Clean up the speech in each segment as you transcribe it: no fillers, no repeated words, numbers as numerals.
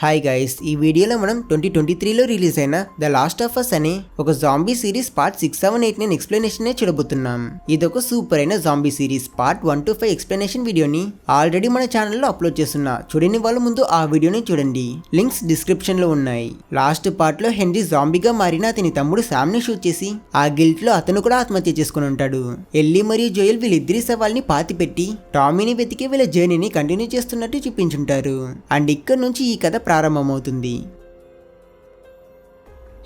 Hi guys, ఈ వీడియోలో మనం 2023లో రిలీజ్ అయిన ద లాస్ట్ ఆఫ్ అస్ అనే ఒక జాంబీ సిరీస్ పార్ట్ 6, 7, 8, 9 ఎక్స్ప్లెనేషన్ చూడబోతున్నాం. ఇదొక సూపర్ అయిన zombie series part 1 to 5 explanation వీడియోని ఆల్రెడీ మన ఛానల్లో అప్లోడ్ చేస్తున్నా. చూడని వాళ్ళ ముందు ఆ వీడియోని చూడండి, లింక్స్ డిస్క్రిప్షన్ లో ఉన్నాయి. లాస్ట్ పార్ట్ లో హెన్రీ జాంబీగా మారిన అతని తమ్ముడు శామ్ ని షూట్ చేసి ఆ గిల్ట్ లో అతను కూడా ఆత్మహత్య చేసుకుని ఉంటాడు. ఎల్లీ మరియు జోయల్ వీళ్ళిద్దరి సవాల్ని పాతిపెట్టి టామీని వెతికి వీళ్ళ జర్నీని కంటిన్యూ చేస్తున్నట్టు చూపించుంటారు. అండ్ ఇక్కడ నుంచి ఈ కథ ప్రారంభమవుతుంది.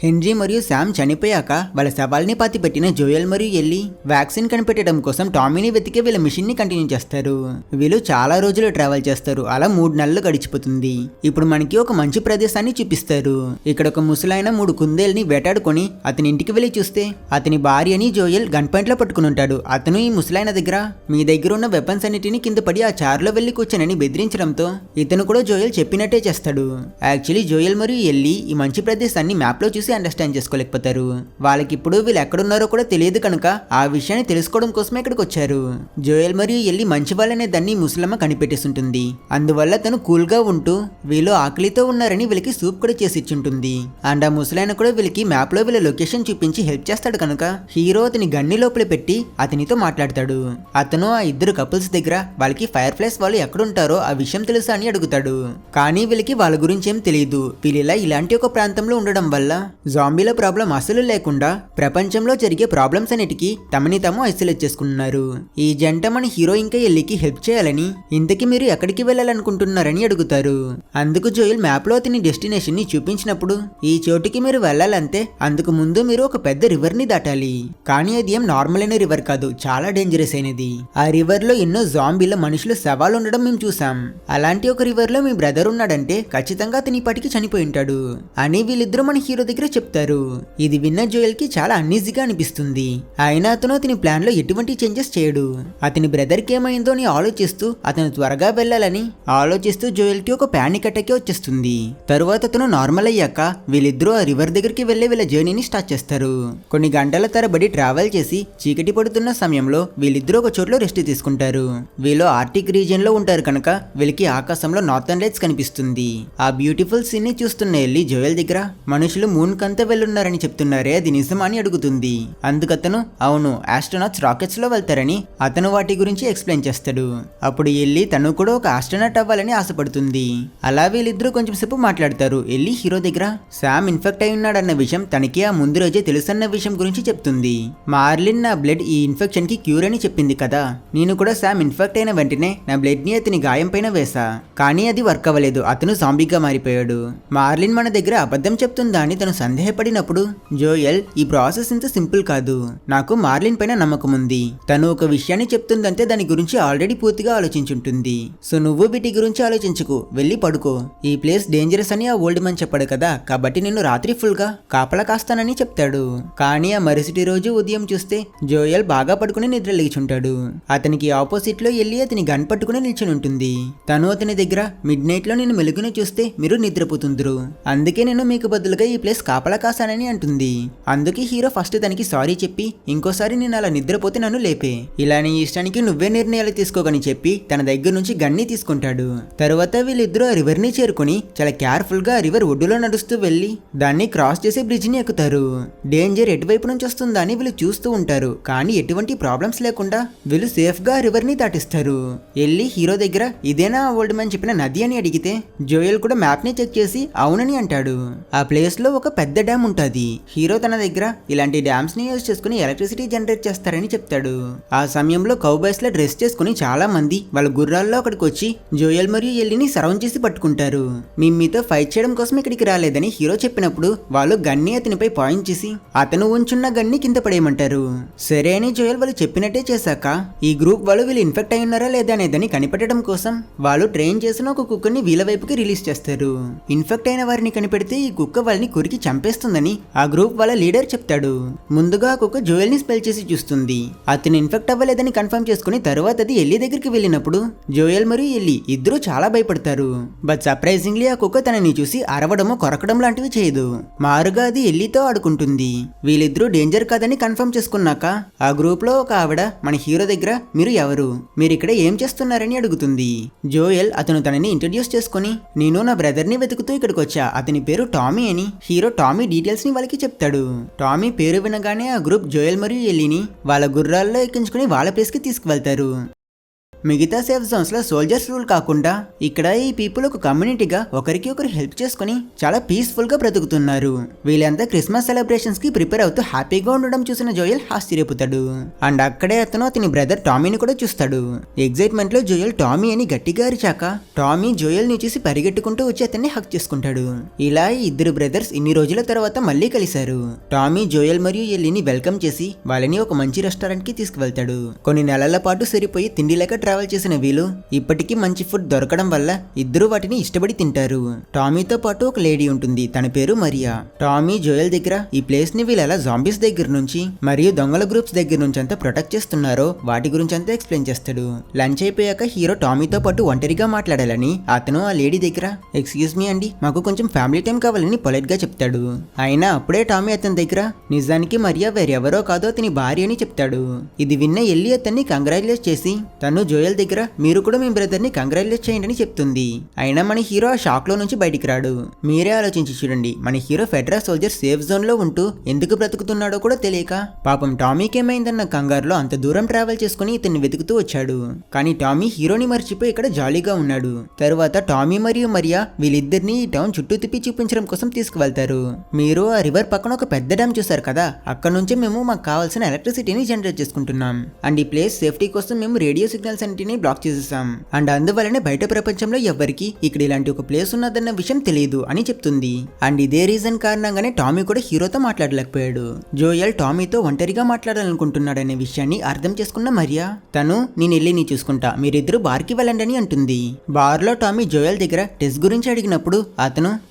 హెన్రీ మరియు శామ్ చనిపోయాక వాళ్ళ సవాల్ని పాతిపెట్టిన జోయల్ మరియు ఎల్లీ వ్యాక్సిన్ కనిపెట్టడం కోసం టామీని వెతికే వీళ్ళ మిషన్ ని కంటిన్యూ చేస్తారు. వీళ్ళు చాలా రోజులు ట్రావెల్ చేస్తారు. అలా 3 నెలలు గడిచిపోతుంది. ఇప్పుడు మనకి ఒక మంచి ప్రదేశాన్ని చూపిస్తారు. ఇక్కడ ఒక ముసలాయన 3 కుందేల్ని వేటాడుకొని అతని ఇంటికి వెళ్లి చూస్తే అతని భార్యని జోయల్ గన్ పాయింట్ లో పట్టుకుని ఉంటాడు. అతను ఈ ముసలాయన దగ్గర మీ దగ్గర ఉన్న వెపన్స్ అన్నిటిని కింద పడి ఆ చారులో వెళ్లి కూర్చొని బెదిరించడంతో ఇతను కూడా జోయల్ చెప్పినట్టే చేస్తాడు. యాక్చువల్లీ జోయల్ మరియు ఎల్లీ ఈ మంచి ప్రదేశాన్ని మ్యాప్ లో చూసి అండర్స్టాండ్ చేసుకోలేకపోతారు. వాళ్ళకి ఇప్పుడు వీళ్ళు ఎక్కడున్నారో కూడా తెలియదు కనుక ఆ విషయాన్ని తెలుసుకోవడం కోసమే ఇక్కడికి వచ్చారు. జోయల్ మరియు ఎల్లీ మంచి వాళ్ళనే దాన్ని ముసలమ్మ కనిపెట్టేస్తుంటుంది. అందువల్ల తను కూల్ గా ఉంటూ వీళ్ళు ఆకలితో ఉన్నారని వీళ్ళకి సూప్ కూడా చేసి ఇచ్చుంటుంది. అండ్ ఆ ముసలైన కూడా వీళ్ళకి మ్యాప్ లో వీళ్ళ లొకేషన్ చూపించి హెల్ప్ చేస్తాడు కనుక హీరో అతని గన్ని లోపల పెట్టి అతనితో మాట్లాడతాడు. అతను ఆ ఇద్దరు కపుల్స్ దగ్గర వాళ్ళకి ఫైర్ ఫ్లైస్ వాళ్ళు ఎక్కడుంటారో ఆ విషయం తెలుసా అని అడుగుతాడు. కానీ వీళ్ళకి వాళ్ళ గురించి ఏం తెలియదు. వీళ్ళ ఇలాంటి ఒక ప్రాంతంలో ఉండడం వల్ల జాంబీల ప్రాబ్లం అసలు లేకుండా ప్రపంచంలో జరిగే ప్రాబ్లమ్స్ అన్నిటికీ తమని తాము ఐసోలేట్ చేసుకున్నారు. ఈ జంట మన హీరో ఇంకా ఎల్లీకి హెల్ప్ చేయాలని, ఇంతకీ మీరు ఎక్కడికి వెళ్ళాలనుకుంటున్నారని అడుగుతారు. అందుకు జోయల్ మ్యాప్ లో అతని డెస్టినేషన్ ని చూపించినప్పుడు ఈ చోటుకి మీరు వెళ్ళాలంటే అందుకు ముందు మీరు ఒక పెద్ద రివర్ ని దాటాలి. కానీ అది ఏం నార్మల్ అయిన రివర్ కాదు, చాలా డేంజరస్ అయినది. ఆ రివర్ లో ఎన్నో జాంబీల మనుషుల శవాలు ఉండడం మేము చూసాం. అలాంటి ఒక రివర్ లో మీ బ్రదర్ ఉన్నాడంటే ఖచ్చితంగా అతని ఇప్పటికి చనిపోయి ఉంటాడు అని వీళ్ళిద్దరూ మన హీరో దగ్గర చెప్తారు. ఇది విన్న జోయల్ కి చాలా అన్ఈజీగా అనిపిస్తుంది. అయినా అతను అతని ప్లాన్ లో ఎటువంటి చేంజెస్ చేయడు. అతని బ్రదర్ కి ఏమైందో అని ఆలోచిస్తూ అతను త్వరగా వెళ్ళాలని ఆలోచిస్తూ జోయల్ కి ఒక పానిక్ అటాక్ వచ్చేస్తుంది. తరువాత అతను నార్మల్ అయ్యాక వీళ్ళిద్దరూ ఆ రివర్ దగ్గరికి వెళ్లే వీళ్ళ జర్నీని స్టార్ట్ చేస్తారు. కొన్ని గంటల తరబడి ట్రావెల్ చేసి చీకటి పడుతున్న సమయంలో వీళ్ళిద్దరూ ఒక చోట్లో రెస్ట్ తీసుకుంటారు. వీళ్ళు ఆర్టిక్ రీజియన్ లో ఉంటారు కనుక వీళ్ళకి ఆకాశంలో నార్థన్ లైట్స్ కనిపిస్తుంది. ఆ బ్యూటిఫుల్ సీన్ ని చూస్తున్న ఎల్లీ జోయల్ దగ్గర మనుషులు మూన్ కంతా వెళ్ళున్నారని చెప్తున్నారే, అది నిజమా అని అడుగుతుంది. అందుకతను అవును, ఆస్ట్రోనాట్స్ రాకెట్స్ లో వెళ్తారని అతను వాటి గురించి ఎక్స్ప్లెయిన్ చేస్తాడు. అప్పుడు ఎల్లీ తను కూడా ఒక ఆస్ట్రోనాట్ అవ్వాలని ఆశపడుతుంది. అలా వీళ్ళిద్దరూ కొంచెం సేపు మాట్లాడతారు. ఎల్లీ హీరో దగ్గర శామ్ ఇన్ఫెక్ట్ అయి ఉన్నాడన్న విషయం తనకి ఆ ముందు రోజే తెలుసన్న విషయం గురించి చెప్తుంది. మార్లిన్ నా బ్లడ్ ఈ ఇన్ఫెక్షన్ కి క్యూర్ అని చెప్పింది కదా, నేను కూడా శామ్ ఇన్ఫెక్ట్ అయిన వెంటనే నా బ్లడ్ ని అతని గాయం పైన వేసా, కానీ అది వర్క్ అవ్వలేదు. అతను జాంబీగా మారిపోయాడు. మార్లిన్ మన దగ్గర అబద్ధం చెప్తుందా అని తను సందేహపడినప్పుడు జోయల్ ఈ ప్రాసెస్ ఇంత సింపుల్ కాదు, నాకు మార్లిన్ పైన నమ్మకం ఉంది. తను ఒక విషయాన్ని చెప్తుందంటే దాని గురించి ఆల్రెడీ పూర్తిగా ఆలోచించుంటుంది. సో నువ్వు వీటి గురించి ఆలోచించుకు, వెళ్ళి పడుకో. ఈ ప్లేస్ డేంజరస్ అని ఆ ఓల్డ్ మ్యాన్ చెప్పాడు కదా, కాబట్టి నేను రాత్రి ఫుల్ గా కాపలా కాస్తానని చెప్తాడు. కానీ ఆ మరుసటి రోజు ఉదయం చూస్తే జోయల్ బాగా పడుకుని నిద్ర లేచుంటాడు. అతనికి ఆపోజిట్ లో ఎల్లి అతని గన్ పట్టుకుని నిల్చుని ఉంటుంది. తను అతని దగ్గర మిడ్ నైట్ లో నేను మెలుగుని చూస్తే మీరు నిద్రపోతుందరు, అందుకే నేను మీకు బదులుగా ఈ ప్లేస్ కాపలా కాస్తానని అంటుంది. అందుకే హీరో ఫస్ట్ తనకి సారీ చెప్పి ఇంకోసారి నేను అలా నిద్రపోతే నన్ను లేపే, ఇలా నీ ఇష్టానికి నువ్వే నిర్ణయాలు తీసుకోగని చెప్పి తన దగ్గర నుంచి గన్ని తీసుకుంటాడు. తరువాత వీళ్ళిద్దరూ ఆ రివర్ ని చేరుకుని చాలా కేర్ఫుల్ గా రివర్ ఒడ్డులో నడుస్తూ వెళ్లి దాన్ని క్రాస్ చేసి బ్రిడ్జ్ ని ఎక్కుతారు. డేంజర్ ఎటువైపు నుంచి వస్తుందా అని వీళ్ళు చూస్తూ ఉంటారు. కానీ ఎటువంటి ప్రాబ్లమ్స్ లేకుండా వీళ్ళు సేఫ్ గా రివర్ ని దాటిస్తారు. ఎల్లి హీరో దగ్గర ఇదేనా ఓల్డ్ మ్యాన్ చెప్పిన నది అని అడిగితే జోయల్ కూడా మ్యాప్ ని చెక్ చేసి అవునని అంటాడు. ఆ ప్లేస్ లో ఒక పెద్ద డ్యామ్ ఉంటుంది. హీరో తన దగ్గర ఇలాంటి డ్యామ్స్ ని యూజ్ చేసుకుని ఎలక్ట్రిసిటీ జనరేట్ చేస్తారని చెప్తాడు. ఆ సమయంలో కౌబాయ్స్ లా డ్రెస్ చేసుకుని చాలా మంది వాళ్ళ గుర్రాల్లో అక్కడికి వచ్చి జోయల్ మరియు ఎల్లీని సరౌండ్ చేసి పట్టుకుంటారు. మేము మీతో ఫైట్ చేయడం కోసం ఇక్కడికి రాలేదని హీరో చెప్పినప్పుడు వాళ్ళు గన్ని అతనిపై పాయింట్ చేసి అతను ఉంచున్న గన్ని కింద పడేయమంటారు. సరే అని జోయల్ వాళ్ళు చెప్పినట్టే చేశాక ఈ గ్రూప్ వాళ్ళు వీళ్ళు ఇన్ఫెక్ట్ అయి ఉన్నారా లేదా అనేదని కనిపెట్టడం కోసం వాళ్ళు ట్రైన్ చేసిన ఒక కుక్కని వీళ్ళ వైపుకి రిలీజ్ చేస్తారు. ఇన్ఫెక్ట్ అయిన వారిని కనిపెడితే ఈ కుక్క వాళ్ళని కొరికి చంపే చంపేస్తుందని ఆ గ్రూప్ వాళ్ళ లీడర్ చెప్తాడు. ముందుగా ఆ కుక్క జోయల్ ని స్పెల్ చేసి చూస్తుంది. అతను ఇన్ఫెక్ట్ అవ్వలేదని కన్ఫర్మ్ చేసుకుని తర్వాత అది ఎల్లి దగ్గరికి వెళ్ళినప్పుడు జోయల్ మరియు ఎల్లి ఇద్దరు చాలా భయపడతారు. బట్ సర్ప్రైజింగ్లీ ఆ కుక్క తనని చూసి అరవడము కొరకడం లాంటివి చేయదు. మారుగా అది ఎల్లితో ఆడుకుంటుంది. వీళ్ళిద్దరూ డేంజర్ కాదని కన్ఫర్మ్ చేసుకున్నాక ఆ గ్రూప్ లో ఒక ఆవిడ మన హీరో దగ్గర మీరు ఎవరు, మీరు ఇక్కడ ఏం చేస్తున్నారని అడుగుతుంది. జోయల్ అతను తనని ఇంట్రడ్యూస్ చేసుకుని నేను నా బ్రదర్ ని వెతుకుతూ ఇక్కడికి వచ్చా, అతని పేరు టామీ అని హీరో టామీ డీటెయిల్స్ ని వాళ్ళకి చెప్తాడు. టామీ పేరు వినగానే ఆ గ్రూప్ జోయల్ మరియు ఎల్లిని వాళ్ళ గుర్రాల్లో ఎక్కించుకుని వాళ్ళ ప్లేస్ కి తీసుకువెళ్తారు. మిగతా సేఫ్ జోన్స్ లో సోల్జర్స్ రూల్ కాకుండా ఇక్కడ ఈ పీపుల్ ఒక కమ్యూనిటీగా ఒకరికి ఒకరు హెల్ప్ చేసుకుని చాలా పీస్ఫుల్ గా బ్రతుకుతున్నారు. వీళ్ళంతా క్రిస్మస్ సెలబ్రేషన్స్ కి ప్రిపేర్ అవుతూ హ్యాపీగా ఉండడం చూసిన జోయల్ ఆశ్చర్యపోతాడు. అండ్ అక్కడే అతని బ్రదర్ టామీని కూడా చూస్తాడు. ఎగ్జైట్మెంట్ లో జోయల్ టామీ అని గట్టిగా అరిచాక టామీ జోయల్ ని చూసి పరిగెట్టుకుంటూ వచ్చి అతన్ని హక్ చేసుకుంటాడు. ఇలా ఇద్దరు బ్రదర్స్ ఇన్ని రోజుల తర్వాత మళ్ళీ కలిశారు. టామీ జోయల్ మరియు ఎల్లిని వెల్కమ్ చేసి వాళ్ళని ఒక మంచి రెస్టారెంట్ కి తీసుకువెళ్తాడు. కొన్ని నెలల పాటు సరిపోయి తిండి లేక ట్రావెల్ చేసిన వీళ్ళు ఇప్పటికీ మంచి ఫుడ్ దొరకడం వల్ల ఇద్దరు వాటిని ఇష్టపడి తింటారు. టామీతో పాటు ఒక లేడీ ఉంటుంది, తన పేరు మరియా. టామీ జోయల్ దగ్గర ఈ ప్లేస్ ని వీళ్ళు ఎలా జాంబీస్ దగ్గర నుంచి మరియు దొంగల గ్రూప్స్ దగ్గర నుంచి అంతా ప్రొటెక్ట్ చేస్తున్నారో వాటి గురించి అంతా ఎక్స్ప్లెయిన్ చేస్తాడు. లంచ్ అయిపోయాక హీరో టామీతో పాటు ఒంటరిగా మాట్లాడాలని అతను ఆ లేడీ దగ్గర ఎక్స్క్యూజ్ మీ అండి, మాకు కొంచెం ఫ్యామిలీ టైం కావాలని పొలైట్ గా చెప్తాడు. అయినా అప్పుడే టామీ అతని దగ్గర నిజానికి మరియా వేరెవరో కాదో అతని భార్య అని చెప్తాడు. ఇది విన్న ఎల్లి అతన్ని కంగ్రాచులేట్ చేసి తను జోయల్ దగ్గర మీరు కూడా మీ బ్రదర్ ని కంగ్రాచులేట్ చేయండి అని చెప్తుంది. అయినా మన హీరో ఆ షాక్ లో నుంచి బయటికి రాడు. మీరే ఆలోచించి చూడండి, మన hero federal soldier safe zone లో ఉంటూ ఎందుకు బ్రతుకుతున్నాడో కూడా తెలియక పాపం టామీకి ఏమైందన్న కంగారులో అంత దూరం ట్రావెల్ చేసుకుని ఇతన్ని వెతుకుతూ వచ్చాడు. కానీ టామీ హీరోని మర్చిపోయి ఇక్కడ జాలీగా ఉన్నాడు. తరువాత టామీ మరియు మరియా వీళ్ళిద్దరిని ఈ టౌన్ చుట్టూ తిప్పి చూపించడం కోసం తీసుకువెళ్తారు. మీరు ఆ రివర్ పక్కన ఒక పెద్ద డ్యామ్ చూసారు కదా, అక్కడ నుంచి మేము మాకు కావాల్సిన ఎలక్ట్రిసిటీని జనరేట్ చేసుకుంటున్నాం. అండ్ ఈ ప్లేస్ సేఫ్టీ కోసం మేము రేడియో సిగ్నల్స్ అన్నిటిని బ్లాక్ చేసేసాం. అండ్ అందువల్లనే బయట ప్రపంచంలో ఎవ్వరికి ఇక్కడ ఇలాంటి ఒక ప్లేస్ ఉన్నదన్న విషయం తెలియదు అని చెప్తుంది. అండ్ ఇదే రీజన్ కారణంగానే టామీ కూడా హీరోతో మాట్లాడలేకపోయాడు. జోయల్ టామీతో ఒంటరిగా మాట్లాడాలనుకుంటున్నాడనే విషయాన్ని అర్థం చేసుకున్న మరియా తను నేను ఎల్లిని చూసుకుంటా, మీరిద్దరు బార్ కి వెళ్ళండి అని అంటుంది. బార్ లో టామీ జోయల్ దగ్గర టెస్ గురించి అడిగినప్పుడు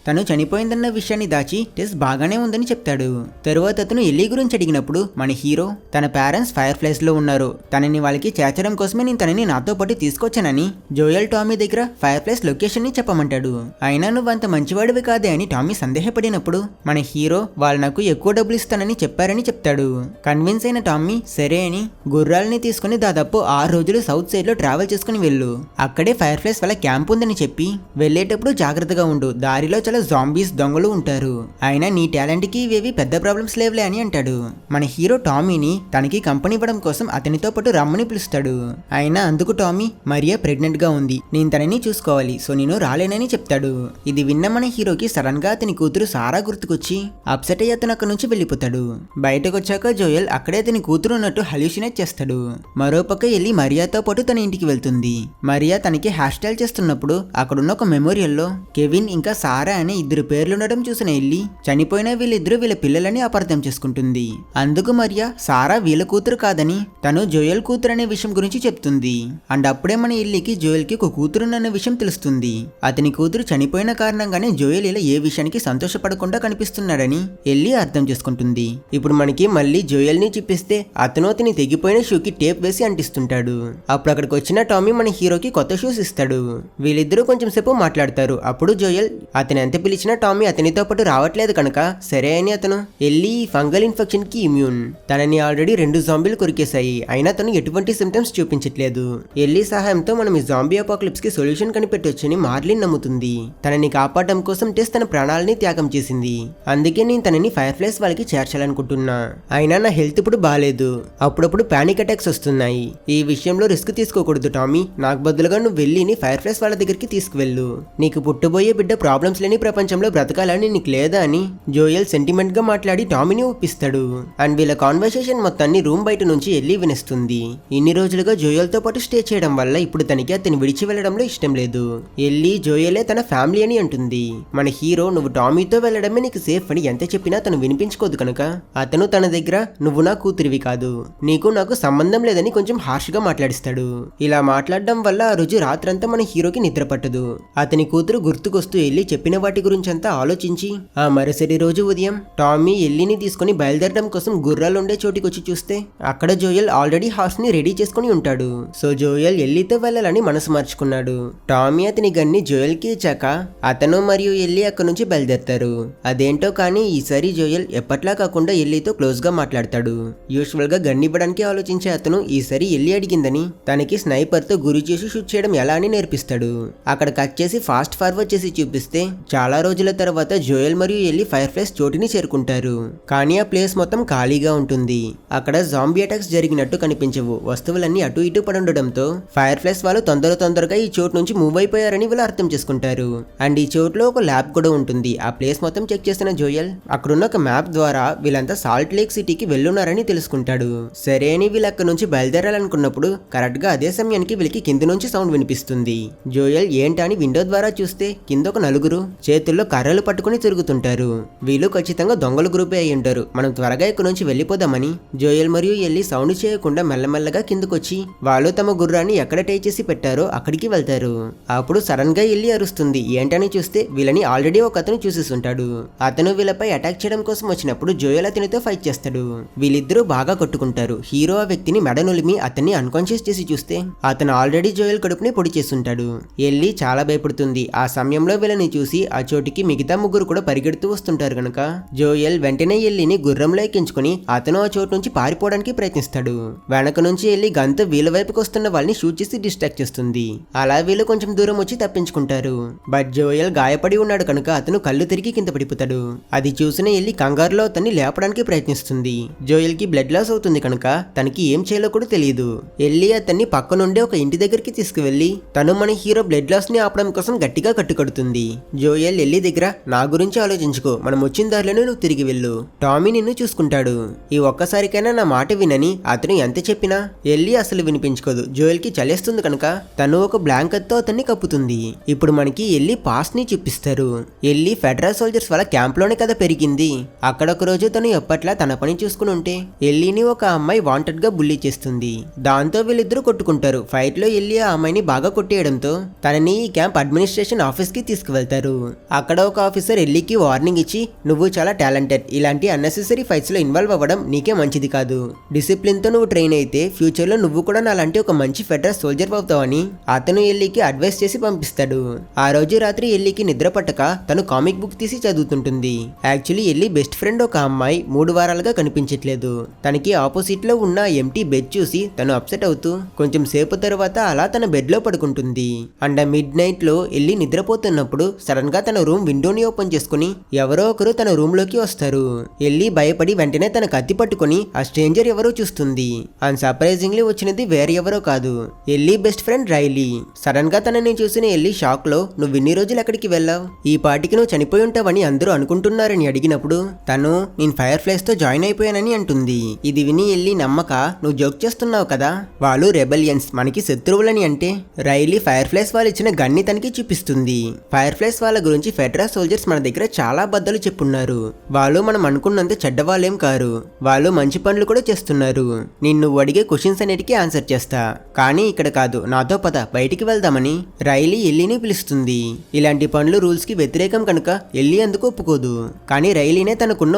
తను చనిపోయిందన్న విషయాన్ని దాచి టెస్ బాగానే ఉందని చెప్తాడు. తరువాత అతను ఎల్లి గురించి అడిగినప్పుడు మన హీరో తన పేరెంట్స్ ఫైర్ ఫ్లైస్ లో ఉన్నారు, తనని వాళ్ళకి చేర్చడం కోసమే నేను తనని నాతో పాటు తీసుకొచ్చానని జోయల్ టామీ దగ్గర ఫైర్ ప్లేస్ లొకేషన్ ని చెప్పమంటాడు. అయినా నువ్వంత మంచివాడివి కాదే అని టామీ సందేహపడినప్పుడు మన హీరో వాళ్ళు నాకు ఎక్కువ డబ్బులు ఇస్తానని చెప్పారని చెప్తాడు. కన్విన్స్ అయిన టామీ సరే అని గుర్రాలని తీసుకుని దాదాపు 6 రోజులు సౌత్ సైడ్ లో ట్రావెల్ చేసుకుని వెళ్ళు, అక్కడే ఫైర్ ప్లేస్ వాళ్ళ క్యాంప్ ఉందని చెప్పి వెళ్లేటప్పుడు జాగ్రత్తగా ఉండు, దారిలో చాలా జాంబీస్ దొంగలు ఉంటారు, అయినా నీ టాలెంట్ కి ఇవేవి పెద్ద ప్రాబ్లమ్స్ లేవులే అని అంటాడు. మన హీరో టామీని తనకి కంపెనీ ఇవ్వడం కోసం అతనితో పాటు రమ్మని పిలుస్తాడు. అయినా అందుకు టామీ మరియా ప్రెగ్నెంట్ గా ఉంది, నేను తనని చూసుకోవాలి, సో నేను రాలేనని చెప్తాడు. ఇది విన్న మన హీరోకి సడన్ గా అతని కూతురు సారా గుర్తుకొచ్చి అప్సెట్ అయ్యి అతను అక్కడి నుంచి వెళ్ళిపోతాడు. బయటకు వచ్చాక జోయల్ అక్కడే అతని కూతురు ఉన్నట్టు హల్యూసినేట్ చేస్తాడు. మరోపక్క వెళ్ళి మరియాతో పాటు తన ఇంటికి వెళ్తుంది. మరియా తనకి హెయిర్ స్టైల్ చేస్తున్నప్పుడు అక్కడున్న ఒక మెమోరియల్ లో కెవిన్ ఇంకా సారా అనే ఇద్దరు పేర్లు ఉండడం చూసిన ఎల్లి చనిపోయిన వీళ్ళిద్దరూ వీళ్ళ పిల్లలని అపార్థం చేసుకుంటుంది. అందుకు మరియా సారా వీళ్ళ కూతురు కాదని తను జోయల్ కూతురు అనే విషయం గురించి చెప్తుంది. అండ్ అప్పుడే మన ఎల్లికి జోయల్ కి ఒక కూతురున్న విషయం తెలుస్తుంది. అతని కూతురు చనిపోయిన కారణంగానే జోయల్ ఇలా ఏ విషయానికి సంతోషపడకుండా కనిపిస్తున్నాడని ఎల్లి అర్థం చేసుకుంటుంది. ఇప్పుడు మనకి మళ్ళీ జోయల్ ని చూపిస్తే అతను అతని తెగిపోయిన షూకి టేప్ వేసి అంటిస్తుంటాడు. అప్పుడు అక్కడికి వచ్చిన టామీ మన హీరోకి కొత్త షూస్ ఇస్తాడు. వీళ్ళిద్దరూ కొంచెం సేపు మాట్లాడతారు. అప్పుడు జోయల్ అతను ఎంత పిలిచినా టామీ అతనితో పాటు రావట్లేదు కనుక సరే అని అతను ఎల్లి ఫంగల్ ఇన్ఫెక్షన్ కి ఇమ్యూన్, తనని ఆల్రెడీ 2 జాంబీలు కొరికేశాయి, అయినా తను ఎటువంటి సిమ్టమ్స్ చూపించట్లేదు. ఎల్లి సహాయంతో మనం ఈ జాంబీ అపోకలిప్స్ కి సొల్యూషన్ కనిపెట్టొచ్చని మార్లిన్ నమ్ముతుంది. తనని కాపాడడం కోసం టెస్ తన ప్రాణాలని త్యాగం చేసింది. అందుకే నేను తనని ఫైర్ ఫ్లైస్ వాళ్ళకి చేర్చాలనుకుంటున్నా, అయినా నా హెల్త్ ఇప్పుడు బాగాలేదు, అప్పుడప్పుడు పానిక్ అటాక్స్ వస్తున్నాయి, ఈ విషయంలో రిస్క్ తీసుకోకూడదు టామీ, నాకు బదులుగా నువ్వు వెళ్ళి ఫైర్ ఫ్లైస్ వాళ్ళ దగ్గరికి తీసుకువెళ్ళు, నీకు పుట్టబోయే బిడ్డ ప్రాబ్లమ్స్ లేని ప్రపంచంలో బ్రతకాలని నీకు లేదా అని జోయల్ సెంటిమెంట్ గా మాట్లాడి టామీని ఒప్పిస్తాడు. అండ్ వీళ్ళ కాన్వర్సేషన్ మొత్తాన్ని రూమ్ బయట నుంచి ఎల్లి వినిస్తుంది. ఇన్ని రోజులుగా జోయల్ తో పాటు స్టే చేయడం వల్ల ఇప్పుడు తనకి అతన్ని విడిచి వెళ్లడంలో ఇష్టం లేదు. ఎల్లి జోయలే తన ఫ్యామిలీ అని అంటుంది. మన హీరో నువ్వు టామీతో వెళ్లడమే నీకు సేఫ్ అని ఎంత చెప్పినా తను వినిపించుకోదు కనుక అతను తన దగ్గర నువ్వు నా కూతురివి కాదు, నీకు నాకు సంబంధం లేదని కొంచెం హార్ష్ గా మాట్లాడిస్తాడు. ఇలా మాట్లాడడం వల్ల ఆ రోజు రాత్రంతా మన హీరోకి నిద్ర పట్టదు. అతని కూతురు గుర్తుకొస్తూ ఎల్లి చెప్పిన వాటి గురించంతా ఆలోచించి ఆ మరుసటి రోజు ఉదయం టామీ ఎల్లిని తీసుకుని బయలుదేరడం కోసం గుర్రాలుండే చోటికి వచ్చి చూస్తే అక్కడ జోయల్ ఆల్రెడీ హార్స్ ని రెడీ చేసుకుని ఉంటాడు. సో జోయల్ ఎల్లితో వెళ్లాలని మనసు మార్చుకున్నాడు. టామీ అతని గన్ని జోయల్ కి ఇచ్చాక అతను మరియు ఎల్లి అక్కడి నుంచి బయలుదేరతారు. అదేంటో కానీ ఈసారి జోయల్ ఎప్పట్లా కాకుండా ఎల్లితో క్లోజ్ గా మాట్లాడతాడు. యూజువల్ గా గన్ ఇవ్వడానికి ఆలోచించే అతను ఈసారి ఎల్లి అడిగిందని తనకి స్నైపర్ తో గురి చేసి షూట్ చేయడం ఎలా అని నేర్పిస్తాడు. అక్కడ కట్ చేసి ఫాస్ట్ ఫార్వర్డ్ చేసి చూపిస్తే చాలా రోజుల తర్వాత జోయల్ మరియు ఎల్లి ఫైర్ ఫ్లైస్ చోటిని చేరుకుంటారు. కానీ ఆ ప్లేస్ మొత్తం ఖాళీగా ఉంటుంది. అక్కడ జాంబీ అటాక్స్ జరిగినట్టు కనిపించవు. వస్తువులన్నీ అటు ఇటు పడుండడంతో ఫైర్ ఫ్లైస్ వాళ్ళు తొందరగా ఈ చోటు నుంచి మూవ్ అయిపోయారని వీళ్ళు అర్థం చేసుకుంటారు. అండ్ ఈ చోటులో ఒక ల్యాబ్ కూడా ఉంటుంది. ఆ ప్లేస్ మొత్తం చెక్ చేసిన జోయల్ అక్కడున్న ఒక మ్యాప్ ద్వారా వీళ్ళంతా సాల్ట్ లేక్ సిటీకి వెళ్ళున్నారని తెలుసుకుంటాడు. సరే అని వీళ్ళు అక్కడ నుంచి బయలుదేరాలనుకున్నప్పుడు కరెక్ట్ గా అదే సమయానికి వీళ్ళకి కింద నుంచి సౌండ్ వినిపిస్తుంది. జోయల్ ఏంటని విండో ద్వారా చూస్తే కింద ఒక నలుగురు చేతుల్లో కర్రలు పట్టుకుని తిరుగుతుంటారు. వీళ్ళు ఖచ్చితంగా దొంగల గ్రూపే అయి ఉంటారు. మనం త్వరగా ఇక్కడ నుంచి వెళ్ళిపోదామని జోయల్ మరియు ఎల్లి సౌండ్ చేయకుండా మెల్లమెల్లగా కిందకొచ్చి వాళ్ళు తమ గుర్రాన్ని ఎక్కడ టై చేసి పెట్టారో అక్కడికి వెళ్తారు. అప్పుడు సడన్ గా ఎల్లి అరుస్తుంది. ఏంటని చూస్తే వీళ్ళని ఆల్రెడీ ఒక అతను చూసేస్తుంటాడు. అతను వీళ్ళపై అటాక్ చేయడం కోసం వచ్చినప్పుడు జోయల్ అతనితో ఫైట్ చేస్తాడు. వీళ్ళిద్దరూ బాగా కొట్టుకుంటారు. హీరో ఆ వ్యక్తిని మెడనొలిమి అతన్ని అన్కాన్షియస్ చేసి చూస్తే అతను ఆల్రెడీ జోయల్ కడుపుని పొడి చేస్తుంటాడు. ఎల్లి చాలా భయపడుతుంది. ఆ సమయంలో వీళ్ళని చూసి ఆ చోటికి మిగతా ముగ్గురు కూడా పరిగెడుతూ వస్తుంటారు గనక జోయల్ వెంటనే ఎల్లిని గుర్రంలో ఎక్కించుకుని అతను ఆ చోటు నుంచి పారిపోవడానికి ప్రయత్నిస్తాడు. వెనక నుంచి ఎల్లి గన్తో వీళ్ళ వైపుకి వస్తున్న వాళ్ళని షూట్ చేసి డిస్ట్రాక్ట్ చేస్తుంది. అలా వీళ్ళు కొంచెం దూరం వచ్చి తప్పించుకుంటారు. బట్ జోయల్ గాయపడి ఉన్నాడు కనుక అతను కళ్ళు తిరిగి కింద పడిపోతాడు. అది చూసిన ఎల్లి కంగారులో అతన్ని లేపడానికి ప్రయత్నిస్తుంది. జోయల్ కి బ్లడ్ లాస్ అవుతుంది కనుక తనకి ఏం చేయాలో కూడా తెలియదు. ఎల్లి అతన్ని పక్కనుండే ఒక ఇంటి దగ్గరికి తీసుకువెళ్లి తను మన హీరో బ్లడ్ లాస్ ని ఆపడం కోసం గట్టిగా కట్టుకడుతుంది. జోయల్ ఎల్లి దగ్గర నా గురించి ఆలోచించుకో, మనం వచ్చిన దారిలోనే నువ్వు తిరిగి వెళ్ళు, టామీ నిన్ను చూసుకుంటాడు, ఈ ఒక్కసారికైనా నా మాట వినని అతను ఎంత చెప్పినా ఎల్లి అసలు వినిపించుకోదు. జోయల్ కి చలేస్తుంది కనుక తను ఒక బ్లాంకెట్ తో అతన్ని కప్పుతుంది. ఇప్పుడు మనకి ఎల్లి పాస్ట్ ని చూపిస్తారు. ఎల్లి ఫెడరల్ సోల్జర్స్ వాళ్ళ క్యాంప్ లోనే కదా పెరిగింది. అక్కడ ఒక రోజు తను ఎప్పట్లా తన పని చూసుకుని ఉంటే ఎల్లిని ఒక అమ్మాయి వాంటెడ్ గా బుల్లీ చేస్తుంది. దాంతో వీళ్ళిద్దరూ కొట్టుకుంటారు. ఫైట్ లో ఎల్లి ఆ అమ్మాయిని బాగా కొట్టేయడంతో తనని ఈ క్యాంప్ అడ్మినిస్ట్రేషన్ ఆఫీస్ కి తీసుకువెళ్తారు. అక్కడ ఒక ఆఫీసర్ ఎల్లికి వార్నింగ్ ఇచ్చి నువ్వు చాలా టాలెంటెడ్, ఇలాంటి అన్నెసెసరీ ఫైట్స్ లో ఇన్వాల్వ్ అవ్వడం నీకే మంచిది కాదు, డిసిప్లిన్ తో నువ్వు ట్రైన్ అయితే ఫ్యూచర్ లో నువ్వు కూడా నాలాంటి ఒక మంచి ఫెడరల్ సోల్జర్ అవుతావని అతను ఎల్లికి అడ్వైస్ చేసి పంపిస్తాడు. ఆ రోజు రాత్రి ఎల్లికి నిద్ర పట్టక తను కామిక్ బుక్ తీసి చదువుతుంటుంది. యాక్చువల్లీ ఎల్లి బెస్ట్ ఫ్రెండ్ ఒక అమ్మాయి 3 వారాలుగా కనిపించట్లేదు. తనకి ఆపోజిట్ లో ఉన్న ఎంటీ బెడ్ చూసి తను అప్సెట్ అవుతూ కొంచెం సేపు తర్వాత అలా తన బెడ్ లో పడుకుంటుంది. అండ్ మిడ్ నైట్ లో ఎల్లి నిద్రపోతున్నప్పుడు సడన్ గా తన రూమ్ విండోని ఓపెన్ చేసుకుని ఎవరో ఒకరు తన రూమ్ లోకి వస్తారు. ఎల్లి భయపడి వెంటనే తన కత్తి పట్టుకుని ఆ స్ట్రేంజర్ ఎవరో చూస్తుంది. అండ్ సర్ప్రైజింగ్లీ వచ్చినది వేరే ఎవరో కాదు, ఎల్లి బెస్ట్ ఫ్రెండ్ రైలీ. సడన్ గా తనని చూసిన ఎల్లి షాక్ లో నువ్వు ఇన్ని రోజులు ఎక్కడికి వెళ్ళావు, ఈ పాటికి నువ్వు చనిపోయి ఉంటావని అందరూ అనుకుంటున్నారని అడిగినప్పుడు తను నేను ఫైర్ ఫ్లైస్ తో జాయిన్ అయిపోయానని అంటుంది. ఇది విని ఎల్లి నమ్మక నువ్వు జోక్ చేస్తున్నావు కదా, వాళ్ళు రెబెలియన్స్ మనకి శత్రువులని అంటే రైలీ ఫైర్ ఫ్లైస్ వాళ్ళు ఇచ్చిన గన్ని తనకి చూపిస్తుంది. ఫైర్ ఫ్లైస్ వాళ్ళ గురించి ఫెడరల్ సోల్జర్స్ మన దగ్గర చాలా బద్దలు చెప్పున్నారు. వాళ్ళు మనం అనుకున్నంత చెడ్డవాళ్ళేం కారు, వాళ్ళు మంచి పనులు కూడా చేస్తున్నారు. నిన్ను అడిగే క్వశ్చన్స్ అన్నిటికీ ఆన్సర్ చేస్తా, కానీ ఇక్కడ కాదు, నాతో పద బయటికి వెళ్దామని రైలీ ఎల్లిని పిలుస్తుంది. ఇలాంటి పనులు రూల్స్ కి వ్యతిరేకం కనుక ఎల్లి అందుకు ఒప్పుకోదు. కానీ రైలీనే తనకున్న